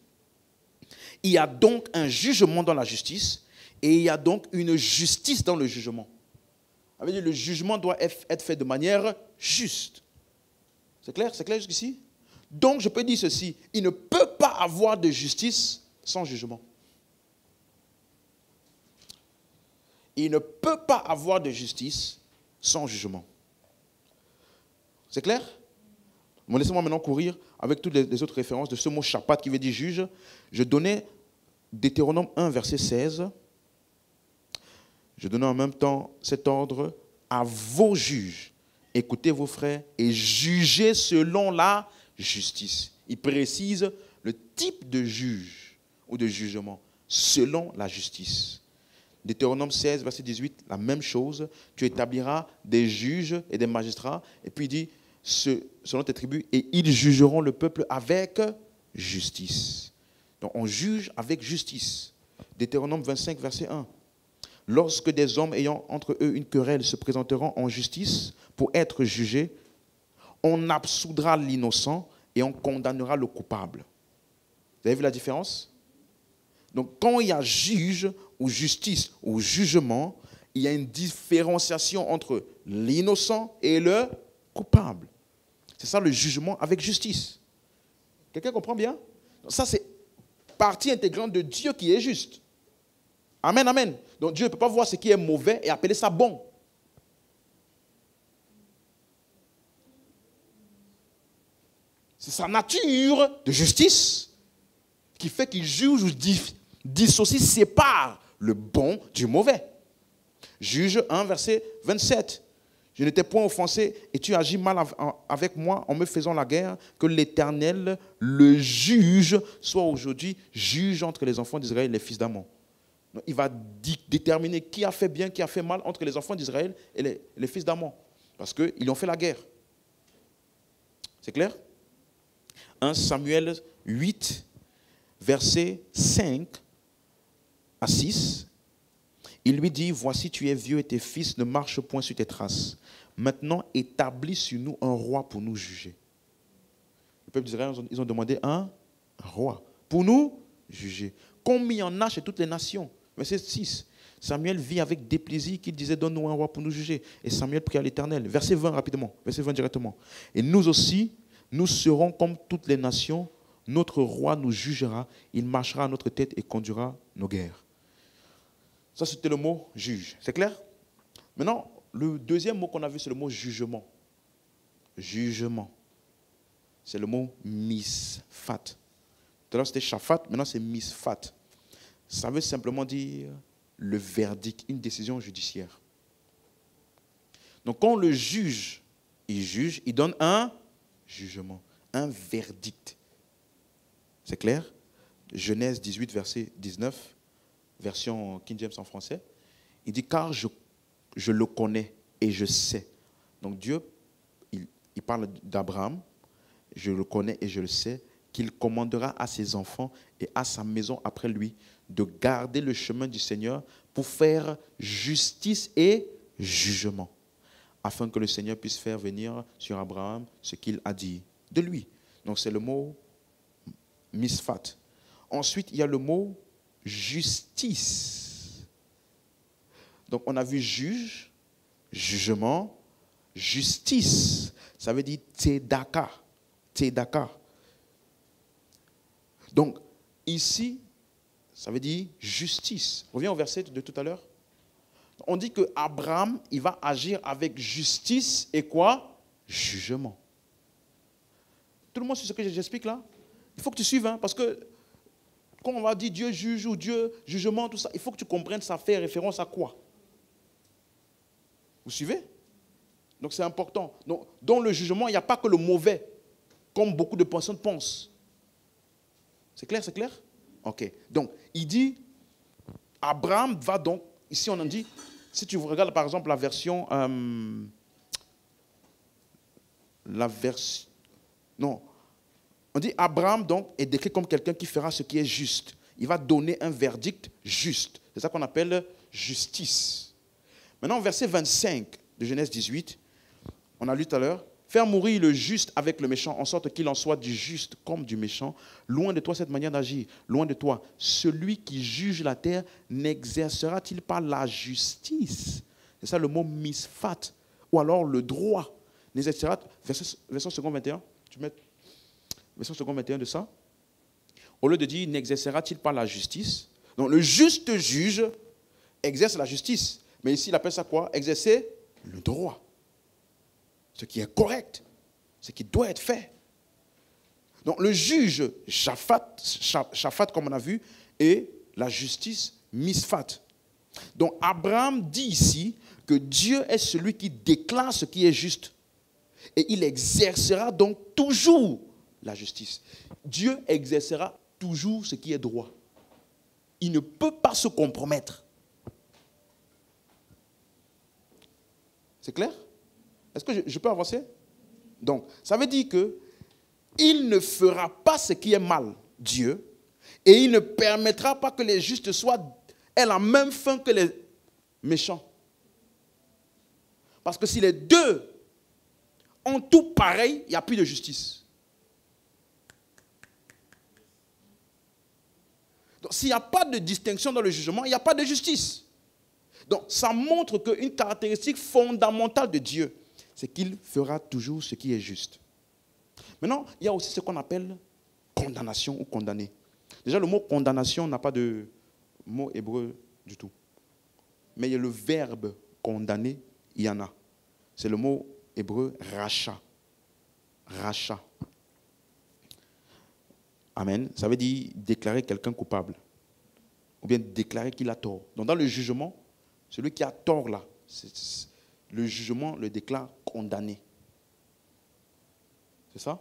Il y a donc un jugement dans la justice et il y a donc une justice dans le jugement. Ça veut dire que le jugement doit être fait de manière juste. C'est clair? C'est clair jusqu'ici? Donc, je peux dire ceci. Il ne peut pas avoir de justice sans jugement. Il ne peut pas avoir de justice sans jugement. C'est clair? Bon, laissez-moi maintenant courir avec toutes les autres références de ce mot chapat qui veut dire juge. Je donnais Deutéronome 1, verset 16. Je donnais en même temps cet ordre à vos juges. Écoutez vos frères et jugez selon la justice. Il précise le type de juge ou de jugement selon la justice. Deutéronome 16, verset 18, la même chose. Tu établiras des juges et des magistrats. Et puis il dit, selon tes tribus, et ils jugeront le peuple avec justice. Donc on juge avec justice. Deutéronome 25, verset 1. Lorsque des hommes ayant entre eux une querelle se présenteront en justice pour être jugés, on absoudra l'innocent et on condamnera le coupable. Vous avez vu la différence? Donc quand il y a juge ou justice ou jugement, il y a une différenciation entre l'innocent et le coupable. C'est ça le jugement avec justice. Quelqu'un comprend bien? Donc ça, c'est partie intégrante de Dieu qui est juste. Amen, amen. Donc Dieu ne peut pas voir ce qui est mauvais et appeler ça bon. C'est sa nature de justice qui fait qu'il juge ou dissocie, sépare le bon du mauvais. Juge 1, verset 27. Je ne t'ai point offensé et tu agis mal avec moi en me faisant la guerre, que l'Éternel, le juge, soit aujourd'hui juge entre les enfants d'Israël et les fils d'Amon. Il va déterminer qui a fait bien, qui a fait mal entre les enfants d'Israël et les fils d'Amon. Parce qu'ils ont fait la guerre. C'est clair? 1 Samuel 8, verset 5 à 6. Il lui dit, voici tu es vieux et tes fils ne marchent point sur tes traces. Maintenant, établis sur nous un roi pour nous juger. Le peuple d'Israël, ils ont demandé un roi pour nous juger. Comme il y en a chez toutes les nations. Verset 6. Samuel vit avec déplaisir qu'il disait, donne-nous un roi pour nous juger. Et Samuel prie à l'Éternel. Verset 20 rapidement. Verset 20 directement. Et nous aussi, nous serons comme toutes les nations. Notre roi nous jugera. Il marchera à notre tête et conduira nos guerres. Ça, c'était le mot juge. C'est clair? Maintenant, le deuxième mot qu'on a vu, c'est le mot jugement. Jugement. C'est le mot misfat. Tout à l'heure, c'était shafat. Maintenant, c'est misfat. Ça veut simplement dire le verdict, une décision judiciaire. Donc, quand le juge, il donne un jugement, un verdict. C'est clair? Genèse 18, verset 19, version King James en français. Il dit, car je le connais et je sais. Donc, Dieu, il parle d'Abraham. Je le connais et je le sais, qu'il commandera à ses enfants et à sa maison après lui de garder le chemin du Seigneur pour faire justice et jugement, afin que le Seigneur puisse faire venir sur Abraham ce qu'il a dit de lui. Donc c'est le mot misfat. Ensuite, il y a le mot justice. Donc on a vu juge, jugement, justice. Ça veut dire tzedaka. Tzedaka. Donc, ici, Ça veut dire justice. Reviens au verset de tout à l'heure. On dit que Abraham, il va agir avec justice et quoi? Jugement. Tout le monde sait ce que j'explique là? Il faut que tu suives, hein, parce que quand on va dire Dieu juge ou Dieu jugement, tout ça, il faut que tu comprennes ça fait référence à quoi? Vous suivez? Donc c'est important. Donc, dans le jugement, il n'y a pas que le mauvais, comme beaucoup de personnes pensent. C'est clair, c'est clair? Ok. Donc, il dit, Abraham va donc, ici on en dit, si tu regardes par exemple non, on dit Abraham donc est décrit comme quelqu'un qui fera ce qui est juste. Il va donner un verdict juste. C'est ça qu'on appelle justice. Maintenant, verset 25 de Genèse 18, on a lu tout à l'heure, faire mourir le juste avec le méchant, en sorte qu'il en soit du juste comme du méchant. Loin de toi cette manière d'agir, loin de toi. Celui qui juge la terre n'exercera-t-il pas la justice? C'est ça le mot misfat, ou alors le droit. N'exercera, verset second 21, tu mets verset second 21 de ça. Au lieu de dire n'exercera-t-il pas la justice? Donc le juste juge exerce la justice. Mais ici il appelle ça quoi? Exercer le droit. Ce qui est correct, ce qui doit être fait. Donc le juge Shaphat, comme on a vu, et la justice Misfat. Donc Abraham dit ici que Dieu est celui qui déclare ce qui est juste. Et il exercera donc toujours la justice. Dieu exercera toujours ce qui est droit. Il ne peut pas se compromettre. C'est clair? Est-ce que je peux avancer? Donc, ça veut dire que il ne fera pas ce qui est mal, Dieu, et il ne permettra pas que les justes aient la même fin que les méchants. Parce que si les deux ont tout pareil, il n'y a plus de justice. Donc, s'il n'y a pas de distinction dans le jugement, il n'y a pas de justice. Donc, ça montre qu'une caractéristique fondamentale de Dieu, c'est qu'il fera toujours ce qui est juste. Maintenant, il y a aussi ce qu'on appelle condamnation ou condamner. Déjà, le mot condamnation n'a pas de mot hébreu du tout. Mais il y a le verbe condamner, il y en a. C'est le mot hébreu racha. Racha. Amen. Ça veut dire déclarer quelqu'un coupable. Ou bien déclarer qu'il a tort. Donc dans le jugement, celui qui a tort là, le jugement le déclare condamné. C'est ça?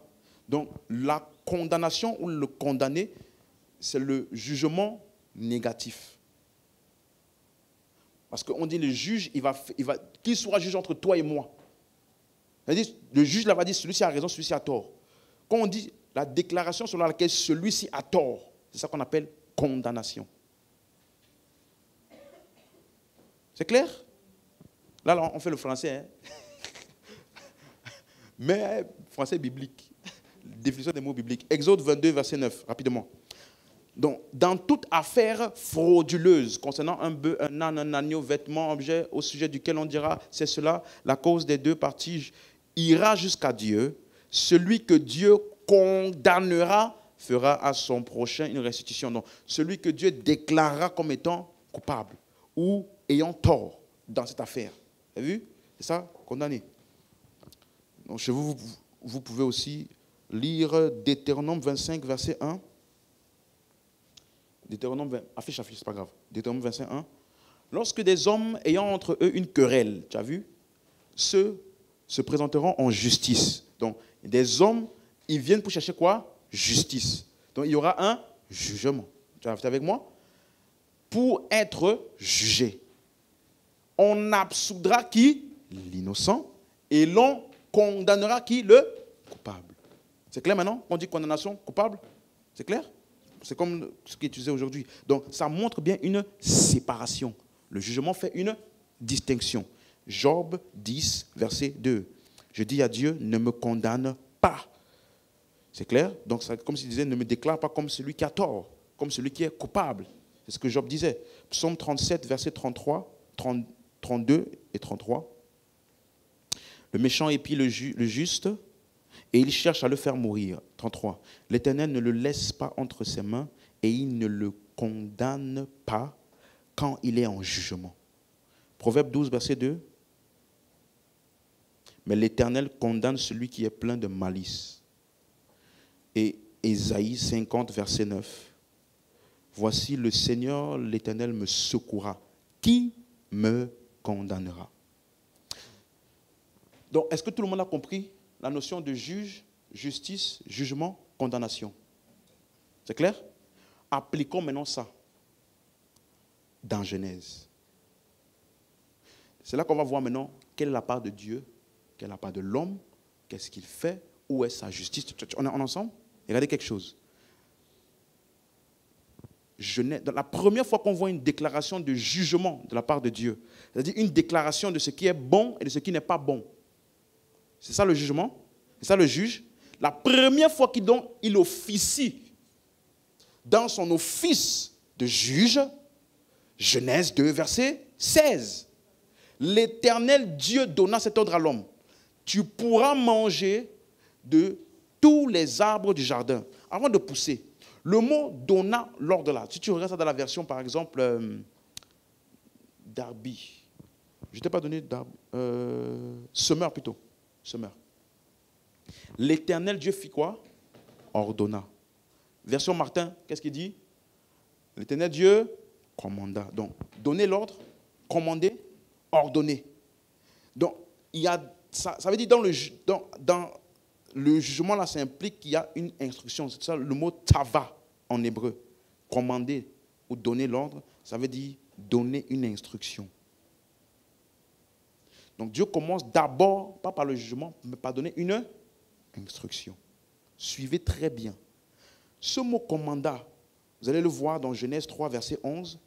Donc la condamnation ou le condamné, c'est le jugement négatif. Parce qu'on dit le juge, qu'il soit juge entre toi et moi. C'est-à-dire, le juge là va dire celui-ci a raison, celui-ci a tort. Quand on dit la déclaration selon laquelle celui-ci a tort, c'est ça qu'on appelle condamnation. C'est clair? Là, on fait le français. Hein? Mais français biblique. Définition des mots bibliques. Exode 22, verset 9, rapidement. Donc, dans toute affaire frauduleuse concernant un bœuf, un âne, un agneau, vêtement, objet au sujet duquel on dira c'est cela, la cause des deux parties ira jusqu'à Dieu. Celui que Dieu condamnera fera à son prochain une restitution. Donc, celui que Dieu déclarera comme étant coupable ou ayant tort dans cette affaire. Vous avez vu? C'est ça, condamné. Donc, chez vous, vous pouvez aussi lire Deutéronome 25, verset 1. Deutéronome 20, affiche, c'est pas grave. Deutéronome 25, 1. Lorsque des hommes ayant entre eux une querelle, tu as vu, ceux se présenteront en justice. Donc, des hommes, ils viennent pour chercher quoi? Justice. Donc, il y aura un jugement. Tu es avec moi? Pour être jugé. On absoudra qui? L'innocent. Et l'on condamnera qui? Le coupable. C'est clair maintenant? On dit condamnation, coupable? C'est clair? C'est comme ce qui est utilisé aujourd'hui. Donc, ça montre bien une séparation. Le jugement fait une distinction. Job 10, verset 2. Je dis à Dieu, ne me condamne pas. C'est clair? Donc, c'est comme s'il disait, ne me déclare pas comme celui qui a tort, comme celui qui est coupable. C'est ce que Job disait. Psaume 37, verset 33, 32 et 33. Le méchant épie le juste et il cherche à le faire mourir. 33. L'Éternel ne le laisse pas entre ses mains et il ne le condamne pas quand il est en jugement. Proverbe 12, verset 2. Mais l'Éternel condamne celui qui est plein de malice. Et Ésaïe 50, verset 9. Voici le Seigneur, l'Éternel me secourra. Qui me condamnera? Donc, est-ce que tout le monde a compris la notion de juge, justice, jugement, condamnation? C'est clair? Appliquons maintenant ça dans Genèse. C'est là qu'on va voir maintenant quelle est la part de Dieu, quelle est la part de l'homme, qu'est-ce qu'il fait, où est sa justice. On est ensemble? Regardez quelque chose. La première fois qu'on voit une déclaration de jugement de la part de Dieu, c'est-à-dire une déclaration de ce qui est bon et de ce qui n'est pas bon. C'est ça le jugement? C'est ça le juge? La première fois qu'il officie dans son office de juge, Genèse 2, verset 16. L'Éternel Dieu donna cet ordre à l'homme. Tu pourras manger de tous les arbres du jardin. Avant de pousser, le mot donna l'ordre là. Si tu regardes ça dans la version, par exemple, Darby. Je ne t'ai pas donné Darby. Semeur plutôt. Semeur. L'Éternel Dieu fit quoi? Ordonna. Version Martin, qu'est-ce qu'il dit? L'Éternel Dieu commanda. Donc, donner l'ordre, commander, ordonner. Donc, il y a, ça veut dire dans le jugement, là, ça implique qu'il y a une instruction. C'est ça le mot tava en hébreu. Commander ou donner l'ordre, ça veut dire donner une instruction. Donc, Dieu commence d'abord, pas par le jugement, mais par donner une instruction. Suivez très bien. Ce mot commanda, vous allez le voir dans Genèse 3, verset 11,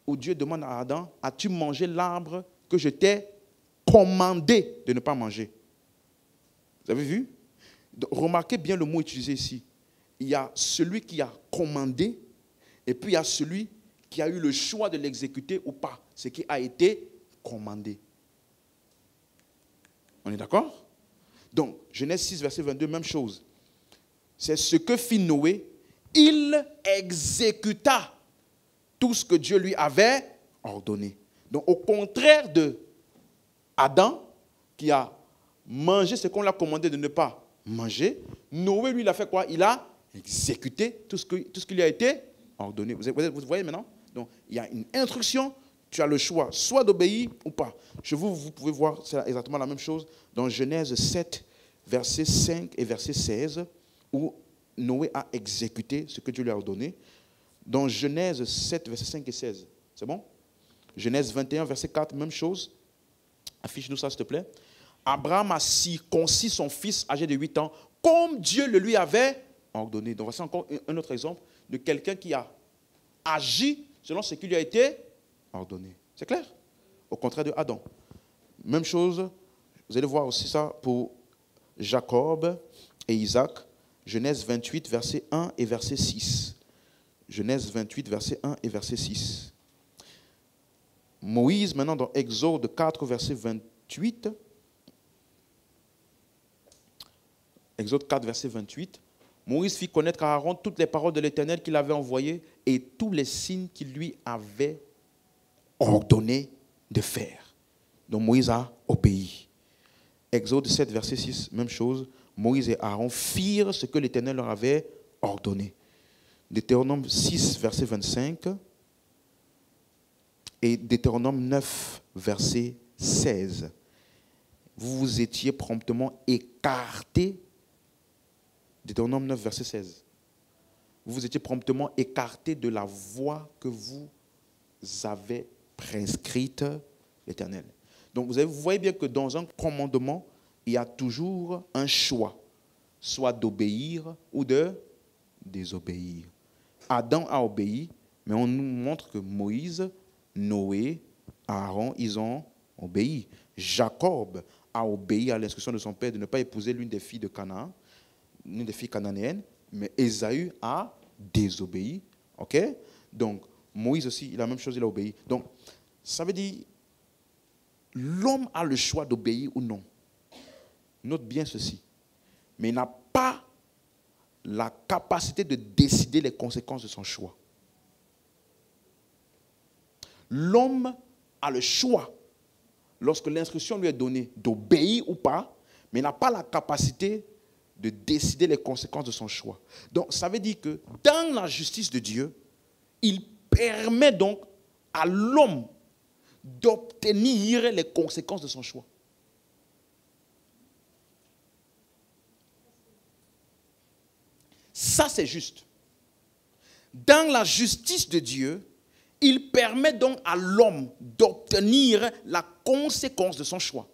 où Dieu demande à Adam, as-tu mangé l'arbre que je t'ai commandé de ne pas manger? Vous avez vu? Donc, remarquez bien le mot utilisé ici. Il y a celui qui a commandé, et puis il y a celui qui a eu le choix de l'exécuter ou pas, ce qui a été commandé. On est d'accord? Donc, Genèse 6, verset 22, même chose. C'est ce que fit Noé. Il exécuta tout ce que Dieu lui avait ordonné. Donc, au contraire de Adam, qui a mangé ce qu'on lui a commandé de ne pas manger, Noé, lui, il a fait quoi? Il a exécuté tout ce qui lui a été ordonné. Vous voyez maintenant? Donc, il y a une instruction. Tu as le choix, soit d'obéir ou pas. Chez vous, vous pouvez voir, c'est exactement la même chose dans Genèse 7, verset 5 et verset 16, où Noé a exécuté ce que Dieu lui a ordonné. Dans Genèse 7, verset 5 et 16. C'est bon? Genèse 21, verset 4, même chose. Affiche-nous ça, s'il te plaît. Abraham a circoncis son fils âgé de 8 ans, comme Dieu le lui avait ordonné. Donc, voici encore un autre exemple de quelqu'un qui a agi selon ce qui lui a été ordonné. C'est clair? Au contraire de Adam. Même chose, vous allez voir aussi ça pour Jacob et Isaac. Genèse 28, verset 1 et verset 6. Genèse 28, verset 1 et verset 6. Moïse, maintenant dans Exode 4, verset 28. Exode 4, verset 28. Moïse fit connaître à Aaron toutes les paroles de l'Éternel qu'il avait envoyées et tous les signes qu'il lui avait ordonné de faire. Donc Moïse a obéi. Exode 7, verset 6, même chose. Moïse et Aaron firent ce que l'Éternel leur avait ordonné. Deutéronome 6, verset 25 et Deutéronome 9, verset 16. Vous vous étiez promptement écartés. Deutéronome 9, verset 16. Vous vous étiez promptement écartés de la voie que vous avez prescrite l'Éternel. Donc vous voyez bien que dans un commandement, il y a toujours un choix, soit d'obéir ou de désobéir. Adam a obéi, mais on nous montre que Moïse, Noé, Aaron, ils ont obéi. Jacob a obéi à l'instruction de son père de ne pas épouser l'une des filles de Canaan, l'une des filles cananéennes, mais Ésaü a désobéi. Ok? Donc, Moïse aussi, la même chose, il a obéi. Donc, ça veut dire, l'homme a le choix d'obéir ou non. Note bien ceci. Mais il n'a pas la capacité de décider les conséquences de son choix. L'homme a le choix, lorsque l'instruction lui est donnée, d'obéir ou pas, mais n'a pas la capacité de décider les conséquences de son choix. Donc, ça veut dire que dans la justice de Dieu, il permet donc à l'homme d'obtenir les conséquences de son choix. Ça, c'est juste. Dans la justice de Dieu, il permet donc à l'homme d'obtenir la conséquence de son choix.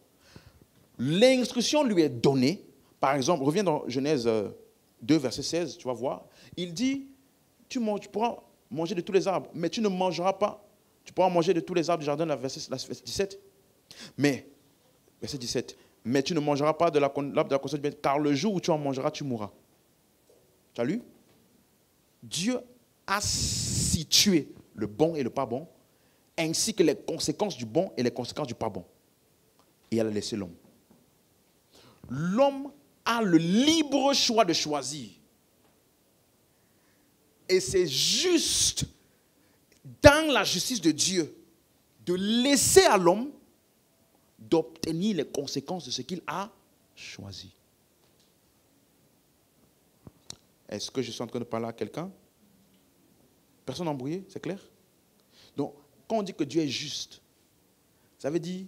L'instruction lui est donnée. Par exemple, reviens dans Genèse 2, verset 16, tu vas voir. Il dit, tu pourras manger de tous les arbres, mais tu ne mangeras pas. Tu pourras manger de tous les arbres du jardin, verset 17. Mais, verset 17, mais tu ne mangeras pas de l'arbre de la connaissance du bien, car le jour où tu en mangeras, tu mourras. Tu as lu? Dieu a situé le bon et le pas bon, ainsi que les conséquences du bon et les conséquences du pas bon. Et elle a laissé l'homme. L'homme a le libre choix de choisir. Et c'est juste dans la justice de Dieu de laisser à l'homme d'obtenir les conséquences de ce qu'il a choisi. Est-ce que je suis en train de parler à quelqu'un? Personne embrouillé, c'est clair? Donc, quand on dit que Dieu est juste, ça veut dire,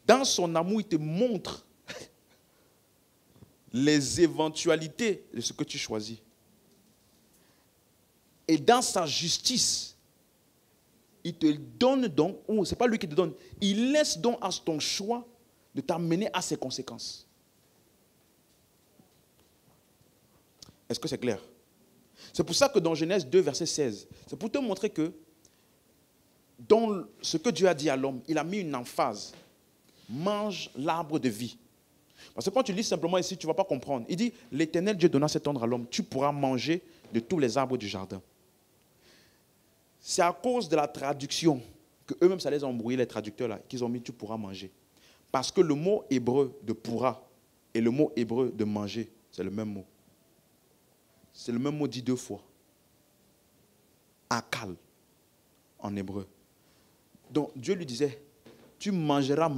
dans son amour, il te montre les éventualités de ce que tu choisis. Et dans sa justice, il te donne donc, ou ce n'est pas lui qui te donne, il laisse donc à ton choix de t'amener à ses conséquences. Est-ce que c'est clair? C'est pour ça que dans Genèse 2, verset 16, c'est pour te montrer que dans ce que Dieu a dit à l'homme, il a mis une emphase. Mange l'arbre de vie. Parce que quand tu lis simplement ici, tu ne vas pas comprendre. Il dit, l'Éternel Dieu donna cet ordre à l'homme, tu pourras manger de tous les arbres du jardin. C'est à cause de la traduction que eux-mêmes, ça les a embrouillés, les traducteurs, là, qu'ils ont mis, tu pourras manger. Parce que le mot hébreu de pourra et le mot hébreu de manger, c'est le même mot. C'est le même mot dit deux fois. Akal, en hébreu. Donc Dieu lui disait, tu mangeras.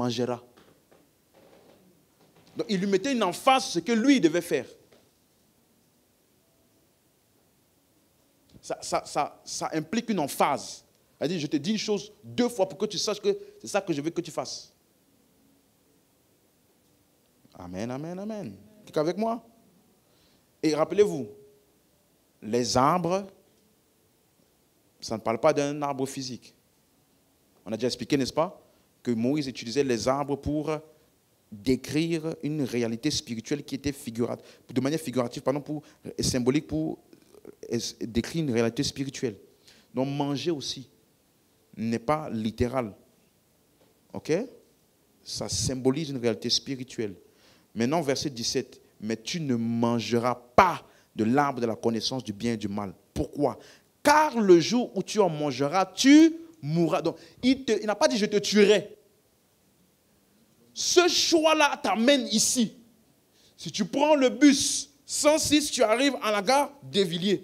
Donc il lui mettait une emphase sur ce que lui, il devait faire. Ça implique une emphase. C'est-à-dire, je te dis une chose deux fois pour que tu saches que c'est ça que je veux que tu fasses. Amen, amen, amen. Quelqu'un avec moi? Et rappelez-vous, les arbres, ça ne parle pas d'un arbre physique. On a déjà expliqué, n'est-ce pas, que Moïse utilisait les arbres pour décrire une réalité spirituelle qui était de manière figurative, symbolique, pour décrire une réalité spirituelle. Donc manger aussi n'est pas littéral. Ok? Ça symbolise une réalité spirituelle. Maintenant, verset 17. Mais tu ne mangeras pas de l'arbre de la connaissance du bien et du mal. Pourquoi? Car le jour où tu en mangeras, tu mourras. Donc, il n'a pas dit je te tuerai. Ce choix-là t'amène ici. Si tu prends le bus 106, tu arrives à la gare d'Evilliers.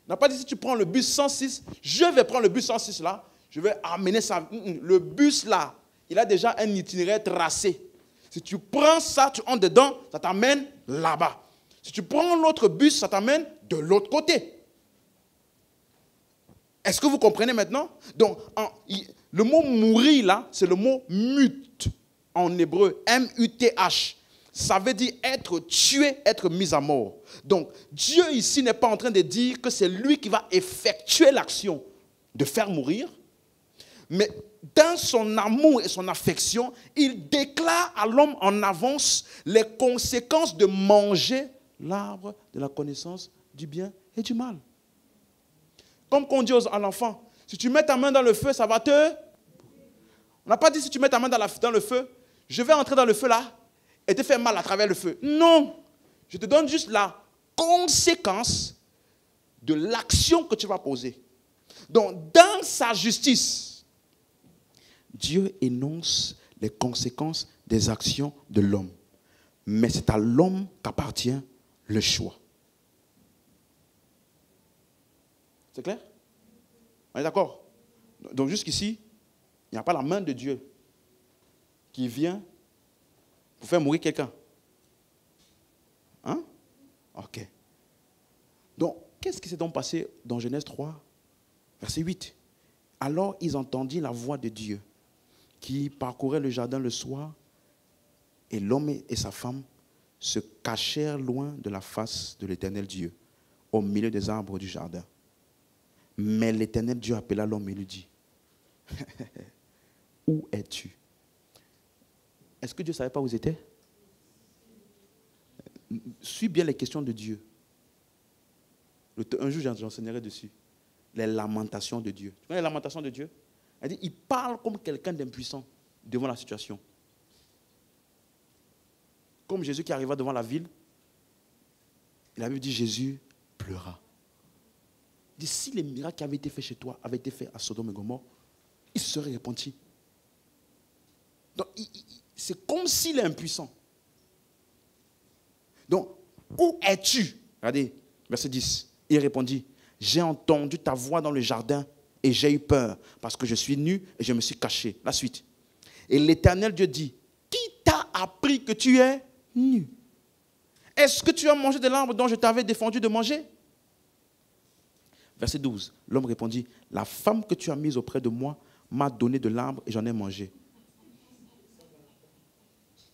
Il n'a pas dit si tu prends le bus 106, je vais prendre le bus 106 là, je vais amener ça. Le bus là, il a déjà un itinéraire tracé. Si tu prends ça, tu entres dedans, ça t'amène là-bas. Si tu prends l'autre bus, ça t'amène de l'autre côté. Est-ce que vous comprenez maintenant? Donc, le mot mourir là, c'est le mot mut en hébreu, M-U-T-H. Ça veut dire être tué, être mis à mort. Donc, Dieu ici n'est pas en train de dire que c'est lui qui va effectuer l'action de faire mourir, mais dans son amour et son affection, il déclare à l'homme en avance les conséquences de manger l'arbre de la connaissance du bien et du mal. Comme qu'on dit à l'enfant, si tu mets ta main dans le feu, ça va te... On n'a pas dit si tu mets ta main dans le feu, je vais entrer dans le feu là et te faire mal à travers le feu. Non, je te donne juste la conséquence de l'action que tu vas poser. Donc, dans sa justice, Dieu énonce les conséquences des actions de l'homme. Mais c'est à l'homme qu'appartient le choix. C'est clair? On est d'accord? Donc jusqu'ici, il n'y a pas la main de Dieu qui vient pour faire mourir quelqu'un. Hein? Ok. Donc, qu'est-ce qui s'est donc passé dans Genèse 3, verset 8? Alors ils entendirent la voix de Dieu qui parcourait le jardin le soir, et l'homme et sa femme se cachèrent loin de la face de l'Éternel Dieu, au milieu des arbres du jardin. Mais l'Éternel Dieu appela l'homme et lui dit, où es-tu? Est-ce que Dieu ne savait pas où il était? Suis bien les questions de Dieu. Un jour, j'enseignerai dessus. Les lamentations de Dieu. Tu connais les lamentations de Dieu? Elle dit, il parle comme quelqu'un d'impuissant devant la situation. Comme Jésus qui arriva devant la ville, la Bible dit, Jésus pleura. Il dit, si les miracles qui avaient été faits chez toi avaient été faits à Sodome et Gomorrhe, il se serait repenti. Donc, c'est comme s'il est impuissant. Donc, où es-tu? Regardez, verset 10. Il répondit, j'ai entendu ta voix dans le jardin et j'ai eu peur parce que je suis nu et je me suis caché. La suite. Et l'Éternel Dieu dit, qui t'a appris que tu es nu? Est-ce que tu as mangé de l'arbre dont je t'avais défendu de manger? Verset 12. L'homme répondit, la femme que tu as mise auprès de moi m'a donné de l'arbre et j'en ai mangé.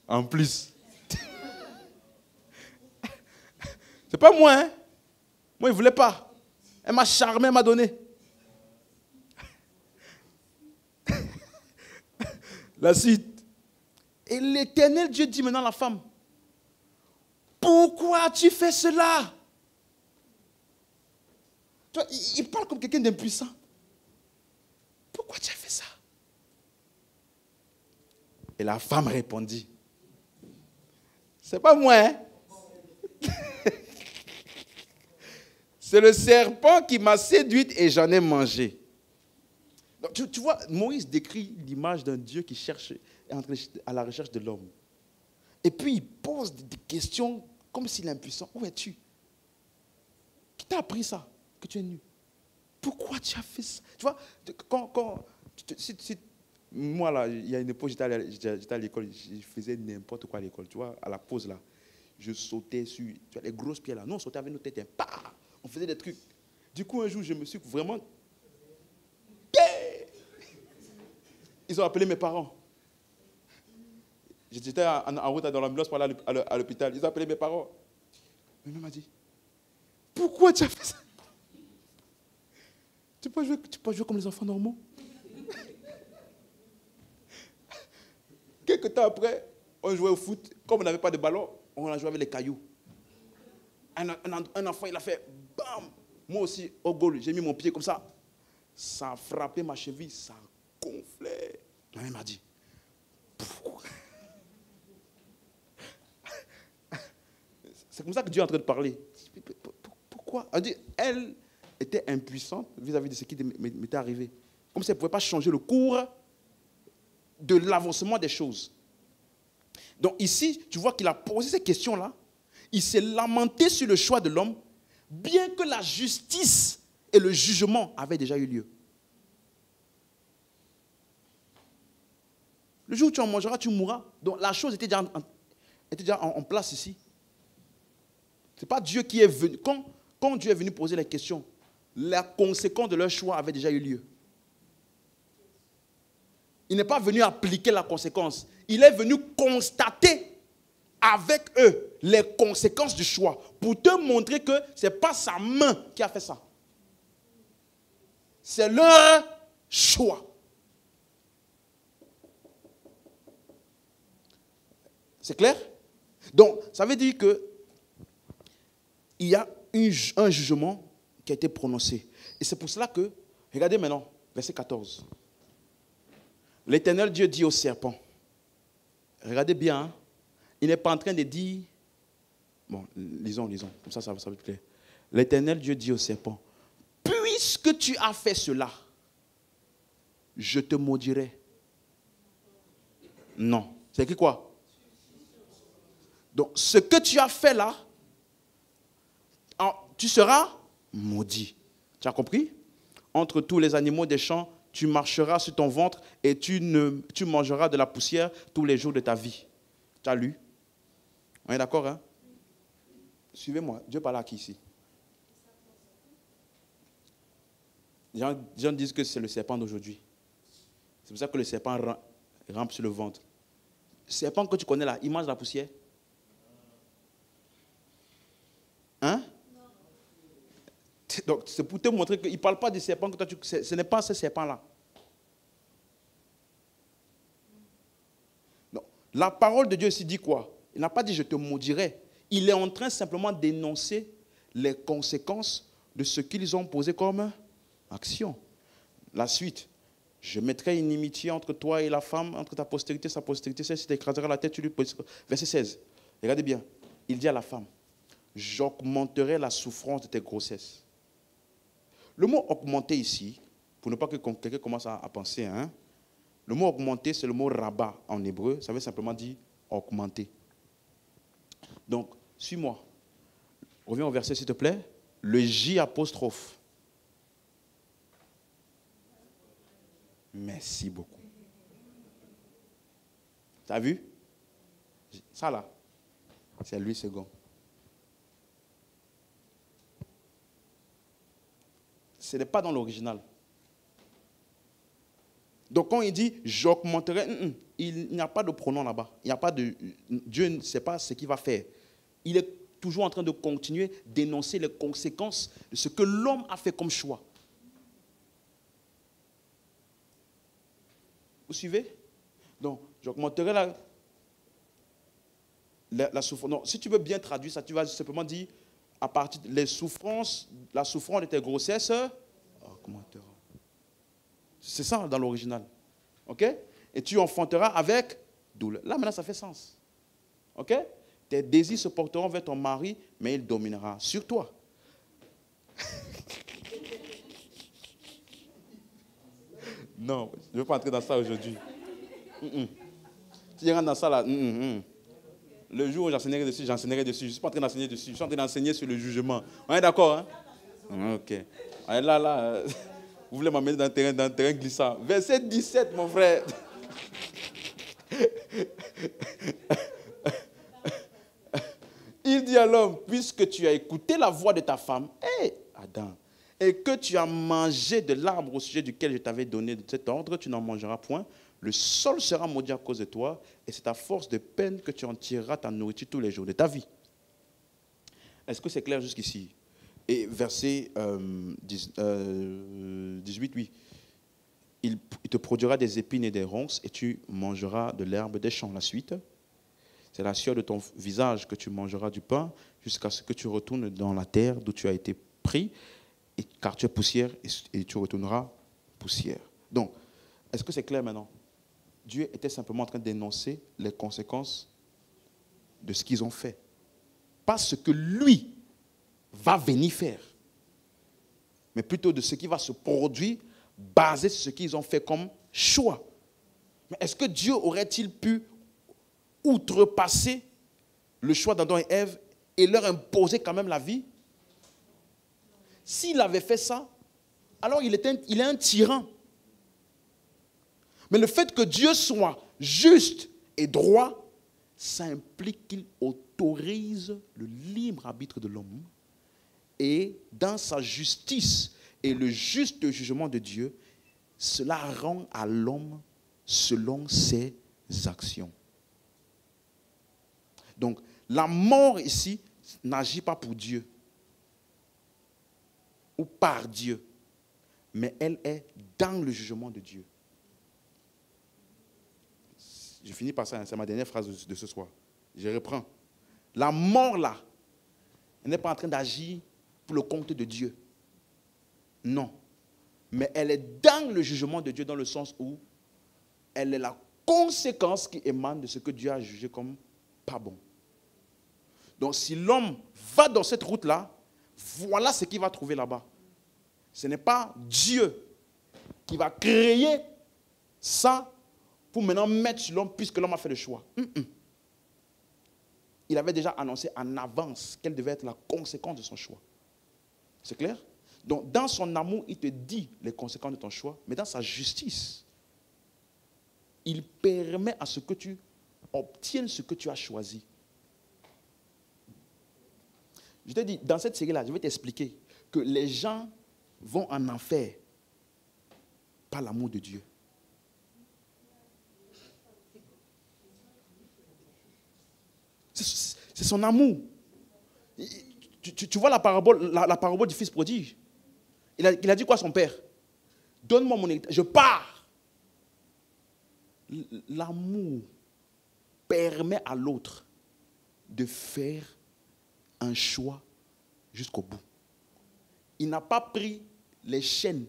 En plus. C'est pas moi, hein? Moi, il ne voulait pas. Elle m'a charmé, elle m'a donné. La suite. Et l'Éternel Dieu dit maintenant à la femme, pourquoi as-tu fait cela? Tu vois, il parle comme quelqu'un d'impuissant. Pourquoi tu as fait ça? Et la femme répondit, c'est pas moi, hein? C'est le serpent qui m'a séduite et j'en ai mangé. Donc, tu vois, Moïse décrit l'image d'un Dieu qui cherche, à la recherche de l'homme. Et puis il pose des questions comme s'il est impuissant. Où es-tu? Qui t'a appris ça? Que tu es nu? Pourquoi tu as fait ça? Tu vois, moi là, il y a une époque, j'étais à l'école, je faisais n'importe quoi à l'école. Tu vois, à la pause là, je sautais sur tu vois, les grosses pierres là. Nous, on sautait avec nos têtes. On faisait des trucs. Du coup, un jour, je me suis vraiment... Ils ont appelé mes parents. J'étais en route dans l'ambulance pour aller à l'hôpital. Ils ont appelé mes parents. Ma mère m'a dit, pourquoi tu as fait ça? Tu peux jouer comme les enfants normaux. Quelques temps après, on jouait au foot. Comme on n'avait pas de ballon, on a joué avec les cailloux. Un enfant, il a fait bam. Moi aussi, au goal, j'ai mis mon pied comme ça. Ça a frappé ma cheville, ça a gonflé. Ma mère m'a dit, pourquoi? C'est comme ça que Dieu est en train de parler. Pourquoi? Elle dit, elle était impuissante vis-à-vis de ce qui m'était arrivé. Comme si elle ne pouvait pas changer le cours de l'avancement des choses. Donc ici, tu vois qu'il a posé ces questions-là. Il s'est lamenté sur le choix de l'homme, bien que la justice et le jugement avaient déjà eu lieu. Le jour où tu en mangeras, tu mourras. Donc la chose était déjà en place ici. Ce n'est pas Dieu qui est venu. Quand Dieu est venu poser les questions, la conséquence de leur choix avait déjà eu lieu. Il n'est pas venu appliquer la conséquence. Il est venu constater avec eux les conséquences du choix pour te montrer que ce n'est pas sa main qui a fait ça. C'est leur choix. C'est clair? Donc, ça veut dire que il y a un jugement qui a été prononcé. Et c'est pour cela que, regardez maintenant, verset 14. L'Éternel Dieu dit au serpent, regardez bien, hein, il n'est pas en train de dire, bon, lisons, comme ça va être clair. L'Éternel Dieu dit au serpent, puisque tu as fait cela, je te maudirai. Non. C'est écrit quoi? Donc, ce que tu as fait là, tu seras maudit. Tu as compris? Entre tous les animaux des champs, tu marcheras sur ton ventre et tu mangeras de la poussière tous les jours de ta vie. Tu as lu? On est d'accord, hein? Suivez-moi. Dieu parle à qui ici? Les gens disent que c'est le serpent d'aujourd'hui. C'est pour ça que le serpent rampe sur le ventre. Le serpent que tu connais là, il mange la poussière? Hein? Donc, c'est pour te montrer qu'il ne parle pas des serpents que toi, ce n'est pas ce serpent-là. Non. La parole de Dieu ici dit quoi? Il n'a pas dit je te maudirai. Il est en train simplement d'énoncer les conséquences de ce qu'ils ont posé comme action. La suite. Je mettrai une inimitié entre toi et la femme, entre ta postérité et sa postérité. Celle-ci t'écrasera la tête, tu lui poseras. Verset 16. Regardez bien. Il dit à la femme, j'augmenterai la souffrance de tes grossesses. Le mot augmenter ici, pour ne pas que quelqu'un commence à penser, hein, le mot augmenter, c'est le mot rabat en hébreu. Ça veut simplement dire augmenter. Donc, suis-moi. Reviens au verset, s'il te plaît. Le J apostrophe. Merci beaucoup. Tu as vu? Ça là, c'est lui second. Ce n'est pas dans l'original. Donc quand il dit j'augmenterai, il n'y a pas de pronom là-bas. Il n'y a pas de Dieu ne sait pas ce qu'il va faire. Il est toujours en train de continuer d'énoncer les conséquences de ce que l'homme a fait comme choix. Vous suivez? Donc j'augmenterai la souffrance. Non, si tu veux bien traduire ça, tu vas simplement dire à partir des souffrances, la souffrance de tes grossesses augmentera. C'est ça dans l'original. OK? Et tu enfanteras avec douleur. Là, maintenant, ça fait sens. OK? Tes désirs se porteront vers ton mari, mais il dominera sur toi. Non, je ne veux pas entrer dans ça aujourd'hui. Si je rentre dans ça, là, le jour où j'enseignerai dessus, j'enseignerai dessus. Je ne suis pas en train d'enseigner dessus. Je suis en train d'enseigner sur le jugement. On est d'accord, hein? OK. Là, vous voulez m'amener dans un terrain glissant. Verset 17, mon frère. Il dit à l'homme, puisque tu as écouté la voix de ta femme, Adam, et que tu as mangé de l'arbre au sujet duquel je t'avais donné cet ordre, tu n'en mangeras point. Le sol sera maudit à cause de toi, et c'est à force de peine que tu en tireras ta nourriture tous les jours de ta vie. Est-ce que c'est clair jusqu'ici? Et verset 18, oui. Il te produira des épines et des ronces, et tu mangeras de l'herbe des champs. La suite, c'est la sueur de ton visage que tu mangeras du pain, jusqu'à ce que tu retournes dans la terre d'où tu as été pris, car tu es poussière, et tu retourneras poussière. Donc, est-ce que c'est clair maintenant? Dieu était simplement en train d'énoncer les conséquences de ce qu'ils ont fait. Pas ce que lui va venir faire, mais plutôt de ce qui va se produire basé sur ce qu'ils ont fait comme choix. Mais est-ce que Dieu aurait-il pu outrepasser le choix d'Adam et Ève et leur imposer quand même la vie? S'il avait fait ça, alors il est un tyran. Mais le fait que Dieu soit juste et droit, ça implique qu'il autorise le libre arbitre de l'homme. Et dans sa justice et le juste jugement de Dieu, cela rend à l'homme selon ses actions. Donc, la mort ici n'agit pas pour Dieu ou par Dieu, mais elle est dans le jugement de Dieu. Je finis par ça, c'est ma dernière phrase de ce soir. Je reprends. La mort là, elle n'est pas en train d'agir pour le compte de Dieu. Non. Mais elle est dans le jugement de Dieu dans le sens où elle est la conséquence qui émane de ce que Dieu a jugé comme pas bon. Donc si l'homme va dans cette route-là, voilà ce qu'il va trouver là-bas. Ce n'est pas Dieu qui va créer ça pour maintenant mettre sur l'homme puisque l'homme a fait le choix. Il avait déjà annoncé en avance quelle devait être la conséquence de son choix. C'est clair? Donc, dans son amour, il te dit les conséquences de ton choix, mais dans sa justice, il permet à ce que tu obtiennes ce que tu as choisi. Je te dis, dans cette série-là, je vais t'expliquer que les gens vont en enfer par l'amour de Dieu. C'est son amour. Tu vois la parabole du fils prodige. Il a dit quoi à son père? Donne-moi mon héritage, je pars. L'amour permet à l'autre de faire un choix jusqu'au bout. Il n'a pas pris les chaînes.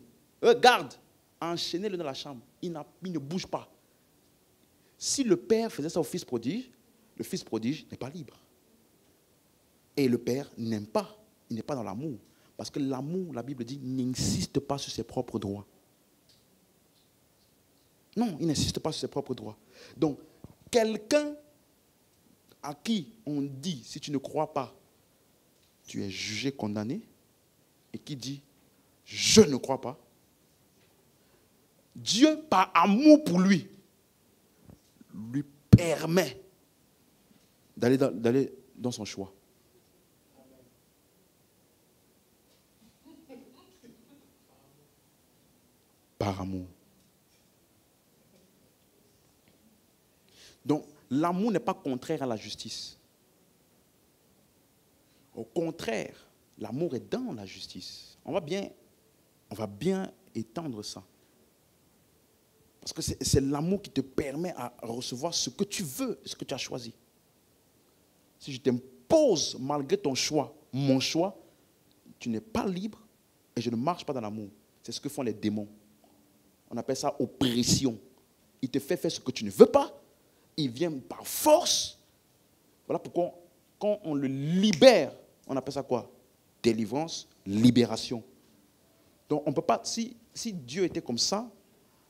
Garde, enchaînez-le dans la chambre. Il ne bouge pas. Si le père faisait ça au fils prodige, le fils prodige n'est pas libre. Et le père n'aime pas. Il n'est pas dans l'amour. Parce que l'amour, la Bible dit, n'insiste pas sur ses propres droits. Non, il n'insiste pas sur ses propres droits. Donc, quelqu'un à qui on dit, si tu ne crois pas, tu es jugé, condamné, et qui dit, je ne crois pas, Dieu, par amour pour lui permet d'aller dans son choix. Par amour. Donc, l'amour n'est pas contraire à la justice. Au contraire, l'amour est dans la justice. On va bien étendre ça. Parce que c'est l'amour qui te permet à recevoir ce que tu veux, ce que tu as choisi. Si je t'impose, malgré ton choix, mon choix, tu n'es pas libre et je ne marche pas dans l'amour. C'est ce que font les démons. On appelle ça oppression. Il te fait faire ce que tu ne veux pas. Il vient par force. Voilà pourquoi, quand on le libère, on appelle ça quoi? Délivrance, libération. Donc, on ne peut pas, si Dieu était comme ça,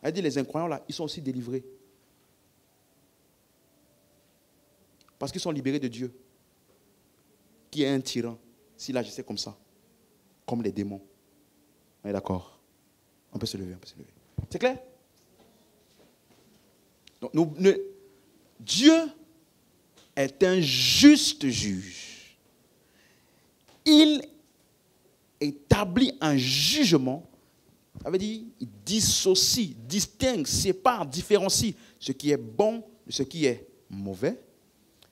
elle dit les incroyants là, ils sont aussi délivrés. Parce qu'ils sont libérés de Dieu, qui est un tyran, s'il agissait comme ça, comme les démons. On est d'accord? On peut se lever, on peut se lever. C'est clair? Donc, Dieu est un juste juge. Il établit un jugement. Ça veut dire, il dissocie, distingue, sépare, différencie ce qui est bon de ce qui est mauvais.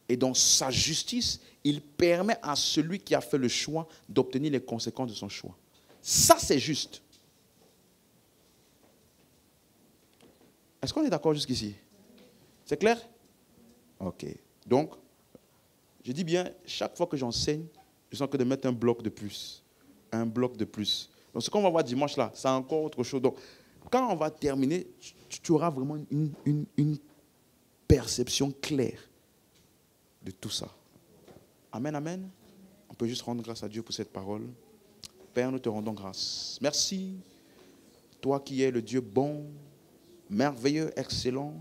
Et dans sa justice, il permet à celui qui a fait le choix d'obtenir les conséquences de son choix. Ça, c'est juste. Est-ce qu'on est d'accord jusqu'ici? C'est clair? Ok. Donc, je dis bien, chaque fois que j'enseigne, je sens que de mettre un bloc de plus. Un bloc de plus. Donc, ce qu'on va voir dimanche là, c'est encore autre chose. Donc, quand on va terminer, tu auras vraiment une perception claire de tout ça. Amen, amen. On peut juste rendre grâce à Dieu pour cette parole. Père, nous te rendons grâce. Merci, toi qui es le Dieu bon, merveilleux, excellent.